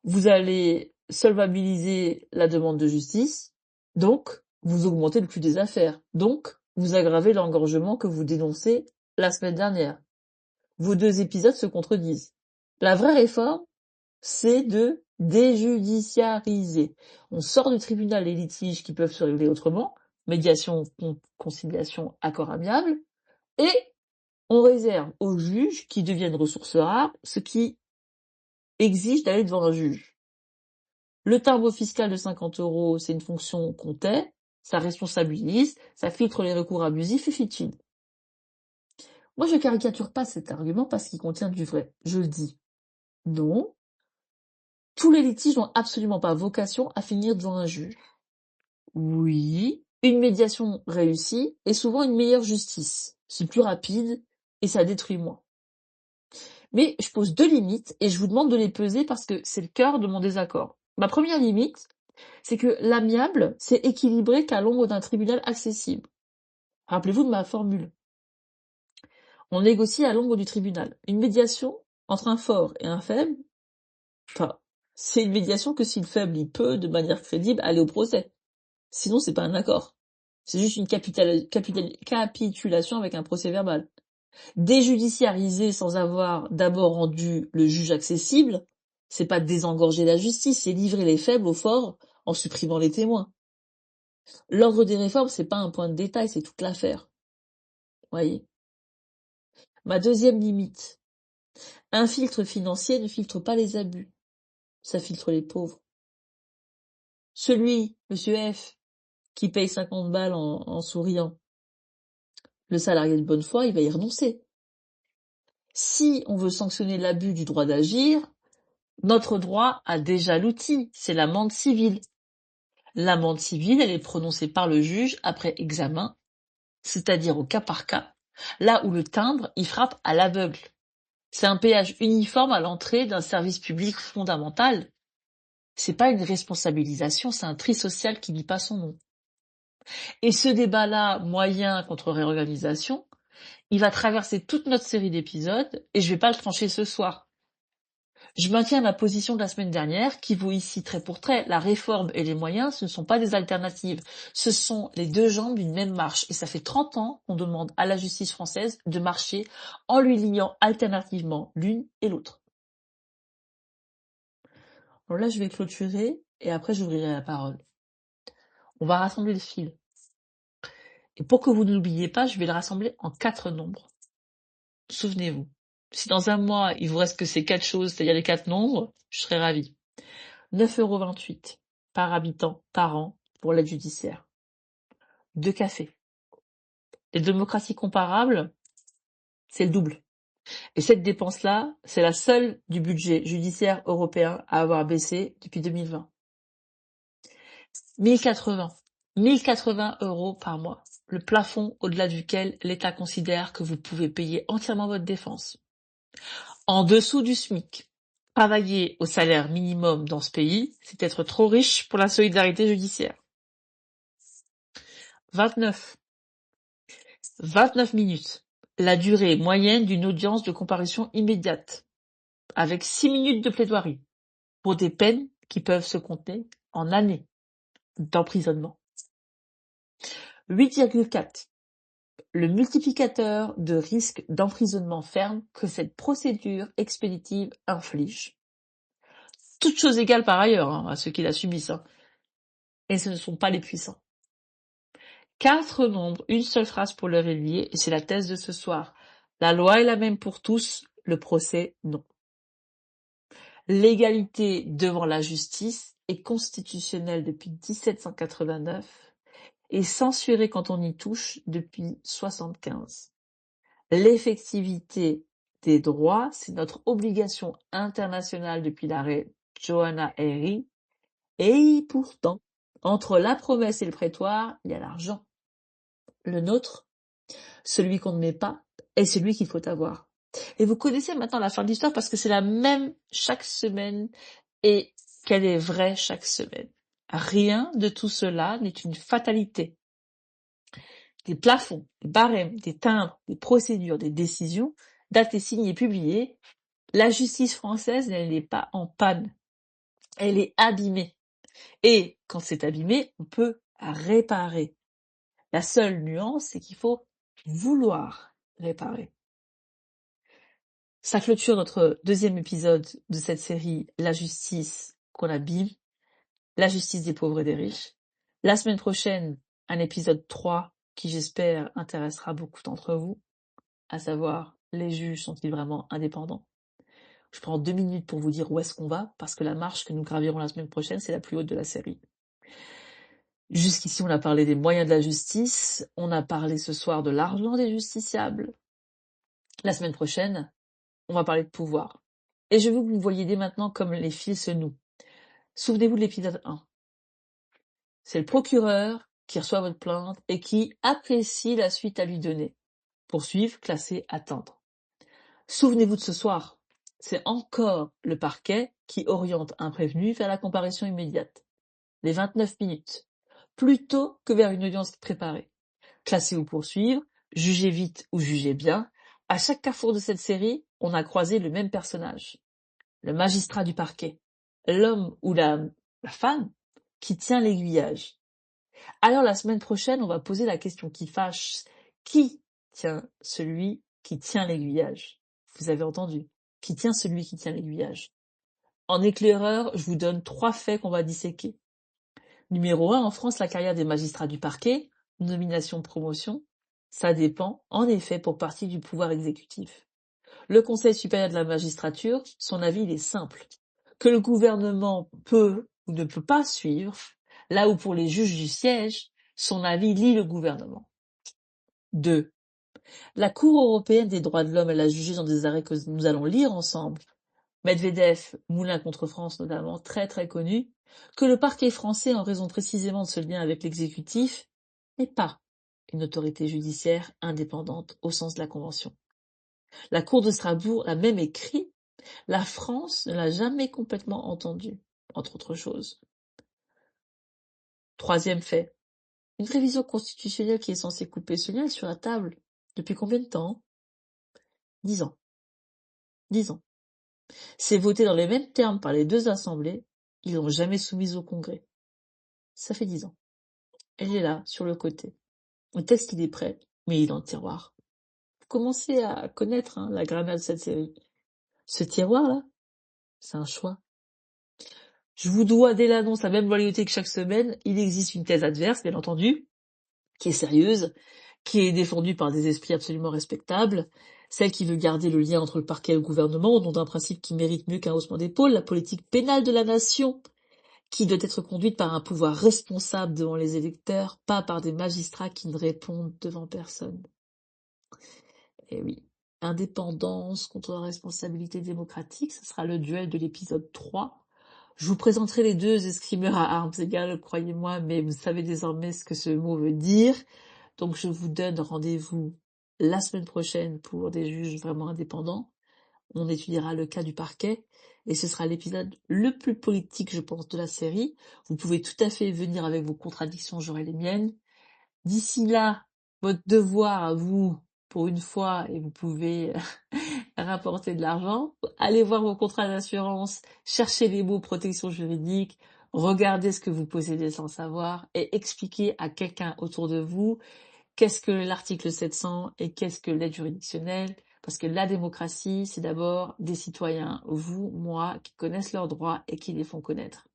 Vous allez solvabiliser la demande de justice, donc vous augmentez le coût des affaires, donc vous aggravez l'engorgement que vous dénoncez la semaine dernière. vos 2 épisodes se contredisent. La vraie réforme, c'est de déjudiciariser. On sort du tribunal les litiges qui peuvent se régler autrement, médiation, conciliation, accord amiable, et on réserve aux juges qui deviennent ressources rares ce qui exige d'aller devant un juge. Le timbre fiscal de 50 €, c'est une fonction qu'on tait, ça responsabilise, ça filtre les recours abusifs et fitine. Moi, je caricature pas cet argument parce qu'il contient du vrai. Je le dis. Non, tous les litiges n'ont absolument pas vocation à finir devant un juge. Oui, une médiation réussie est souvent une meilleure justice. C'est plus rapide et ça détruit moins. Mais je pose 2 limites et je vous demande de les peser parce que c'est le cœur de mon désaccord. Ma première limite, c'est que l'amiable, c'est équilibré qu'à l'ombre d'un tribunal accessible. Rappelez-vous de ma formule. On négocie à l'ombre du tribunal. Une médiation entre un fort et un faible, enfin, c'est une médiation que si le faible il peut, de manière crédible, aller au procès. Sinon, c'est pas un accord. C'est juste une capitulation avec un procès verbal. Déjudiciariser sans avoir d'abord rendu le juge accessible, c'est pas désengorger la justice, c'est livrer les faibles aux forts en supprimant les témoins. L'ordre des réformes, c'est pas un point de détail, c'est toute l'affaire. Voyez. Ma deuxième limite. Un filtre financier ne filtre pas les abus. Ça filtre les pauvres. Celui, monsieur F, qui paye 50 balles en souriant, le salarié de bonne foi, il va y renoncer. Si on veut sanctionner l'abus du droit d'agir, notre droit a déjà l'outil, c'est l'amende civile. L'amende civile, elle est prononcée par le juge après examen, c'est-à-dire au cas par cas, là où le timbre, il frappe à l'aveugle. C'est un péage uniforme à l'entrée d'un service public fondamental. C'est pas une responsabilisation, c'est un tri social qui dit pas son nom. Et ce débat-là, moyen contre réorganisation, il va traverser toute notre série d'épisodes et je vais pas le trancher ce soir. Je maintiens ma position de la semaine dernière qui vaut ici trait pour trait. La réforme et les moyens, ce ne sont pas des alternatives. Ce sont les 2 jambes d'une même marche. Et ça fait 30 ans qu'on demande à la justice française de marcher en lui liant alternativement l'une et l'autre. Alors là, je vais clôturer et après j'ouvrirai la parole. On va rassembler le fil. Et pour que vous n'oubliez pas, je vais le rassembler en 4 nombres. Souvenez-vous. Si dans un mois, il vous reste que ces 4 choses, c'est-à-dire les 4 nombres, je serai ravie. 9,28 € par habitant par an pour l'aide judiciaire. 2 cafés. Les démocraties comparables, c'est le double. Et cette dépense-là, c'est la seule du budget judiciaire européen à avoir baissé depuis 2020. 1080. 1080 € par mois. Le plafond au-delà duquel l'État considère que vous pouvez payer entièrement votre défense. En dessous du SMIC. Travailler au salaire minimum dans ce pays, c'est être trop riche pour la solidarité judiciaire. 29. 29 minutes. La durée moyenne d'une audience de comparution immédiate, avec 6 minutes de plaidoirie, pour des peines qui peuvent se compter en années d'emprisonnement. 8,4. Le multiplicateur de risque d'emprisonnement ferme que cette procédure expéditive inflige. Toutes choses égales par ailleurs à ceux qui la subissent. Et ce ne sont pas les puissants. 4 nombres, une seule phrase pour le relier, et c'est la thèse de ce soir. La loi est la même pour tous, le procès non. L'égalité devant la justice est constitutionnelle depuis 1789 et censurée quand on y touche depuis 1975. L'effectivité des droits, c'est notre obligation internationale depuis l'arrêt Johanna Hari, et pourtant, entre la promesse et le prétoire, il y a l'argent. Le nôtre, celui qu'on ne met pas, est celui qu'il faut avoir. Et vous connaissez maintenant la fin de l'histoire parce que c'est la même chaque semaine et qu'elle est vraie chaque semaine. Rien de tout cela n'est une fatalité. Des plafonds, des barèmes, des timbres, des procédures, des décisions, datées, signées, publiées, la justice française, elle n'est pas en panne. Elle est abîmée. Et quand c'est abîmé, on peut réparer. La seule nuance, c'est qu'il faut vouloir réparer. Ça clôture notre deuxième épisode de cette série La justice qu'on abîme, la justice des pauvres et des riches. La semaine prochaine, un épisode 3 qui j'espère intéressera beaucoup d'entre vous, à savoir les juges sont-ils vraiment indépendants? Je prends 2 minutes pour vous dire où est-ce qu'on va, parce que la marche que nous gravirons la semaine prochaine, c'est la plus haute de la série. Jusqu'ici, on a parlé des moyens de la justice, on a parlé ce soir de l'argent des justiciables. La semaine prochaine, on va parler de pouvoir. Et je veux que vous voyez dès maintenant comme les fils se nouent. Souvenez-vous de l'épisode 1. C'est le procureur qui reçoit votre plainte et qui apprécie la suite à lui donner. Poursuivre, classer, attendre. Souvenez-vous de ce soir. C'est encore le parquet qui oriente un prévenu vers la comparution immédiate. Les 29 minutes. Plutôt que vers une audience préparée. Classer ou poursuivre, juger vite ou juger bien. À chaque carrefour de cette série, on a croisé le même personnage. Le magistrat du parquet. L'homme ou la femme qui tient l'aiguillage. Alors la semaine prochaine, on va poser la question qui fâche. Qui tient celui qui tient l'aiguillage? Vous avez entendu. Qui tient celui qui tient l'aiguillage? En éclaireur, je vous donne 3 faits qu'on va disséquer. Numéro 1, en France, la carrière des magistrats du parquet, nomination, promotion, ça dépend, en effet, pour partie du pouvoir exécutif. Le Conseil supérieur de la magistrature, son avis, il est simple. Que le gouvernement peut ou ne peut pas suivre, là où pour les juges du siège, son avis lie le gouvernement. 2. La Cour européenne des droits de l'homme, elle a jugé dans des arrêts que nous allons lire ensemble, Medvedev, Moulin contre France notamment, très très connu, que le parquet français, en raison précisément de ce lien avec l'exécutif, n'est pas une autorité judiciaire indépendante au sens de la Convention. La Cour de Strasbourg a même écrit « La France ne l'a jamais complètement entendu », entre autres choses. 3e fait, une révision constitutionnelle qui est censée couper ce lien est sur la table. Depuis combien de temps? 10 ans. 10 ans. C'est voté dans les mêmes termes par les deux assemblées, ils l'ont jamais soumise au Congrès. Ça fait 10 ans. Elle est là, sur le côté. Le texte, il est prêt, mais il est dans le tiroir. Vous commencez à connaître la grammaire de cette série. Ce tiroir-là, c'est un choix. Je vous dois dès l'annonce la même loyauté que chaque semaine. Il existe une thèse adverse, bien entendu, qui est sérieuse, qui est défendue par des esprits absolument respectables, celle qui veut garder le lien entre le parquet et le gouvernement au nom d'un principe qui mérite mieux qu'un haussement d'épaule, la politique pénale de la nation, qui doit être conduite par un pouvoir responsable devant les électeurs, pas par des magistrats qui ne répondent devant personne. Eh oui, indépendance contre la responsabilité démocratique, ce sera le duel de l'épisode 3. Je vous présenterai les deux escrimeurs à armes égales, croyez-moi, mais vous savez désormais ce que ce mot veut dire. Donc je vous donne rendez-vous la semaine prochaine pour des juges vraiment indépendants. On étudiera le cas du parquet et ce sera l'épisode le plus politique, je pense, de la série. Vous pouvez tout à fait venir avec vos contradictions, j'aurai les miennes. D'ici là, votre devoir à vous, pour une fois, et vous pouvez rapporter de l'argent, allez voir vos contrats d'assurance, cherchez les mots protection juridique, regardez ce que vous possédez sans savoir et expliquez à quelqu'un autour de vous qu'est-ce que l'article 700 et qu'est-ce que l'aide juridictionnelle. Parce que la démocratie, c'est d'abord des citoyens, vous, moi, qui connaissent leurs droits et qui les font connaître.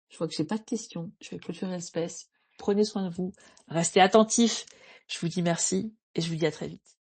Je vois que j'ai pas de questions. Je vais clôturer l'espèce. Prenez soin de vous. Restez attentifs. Je vous dis merci et je vous dis à très vite.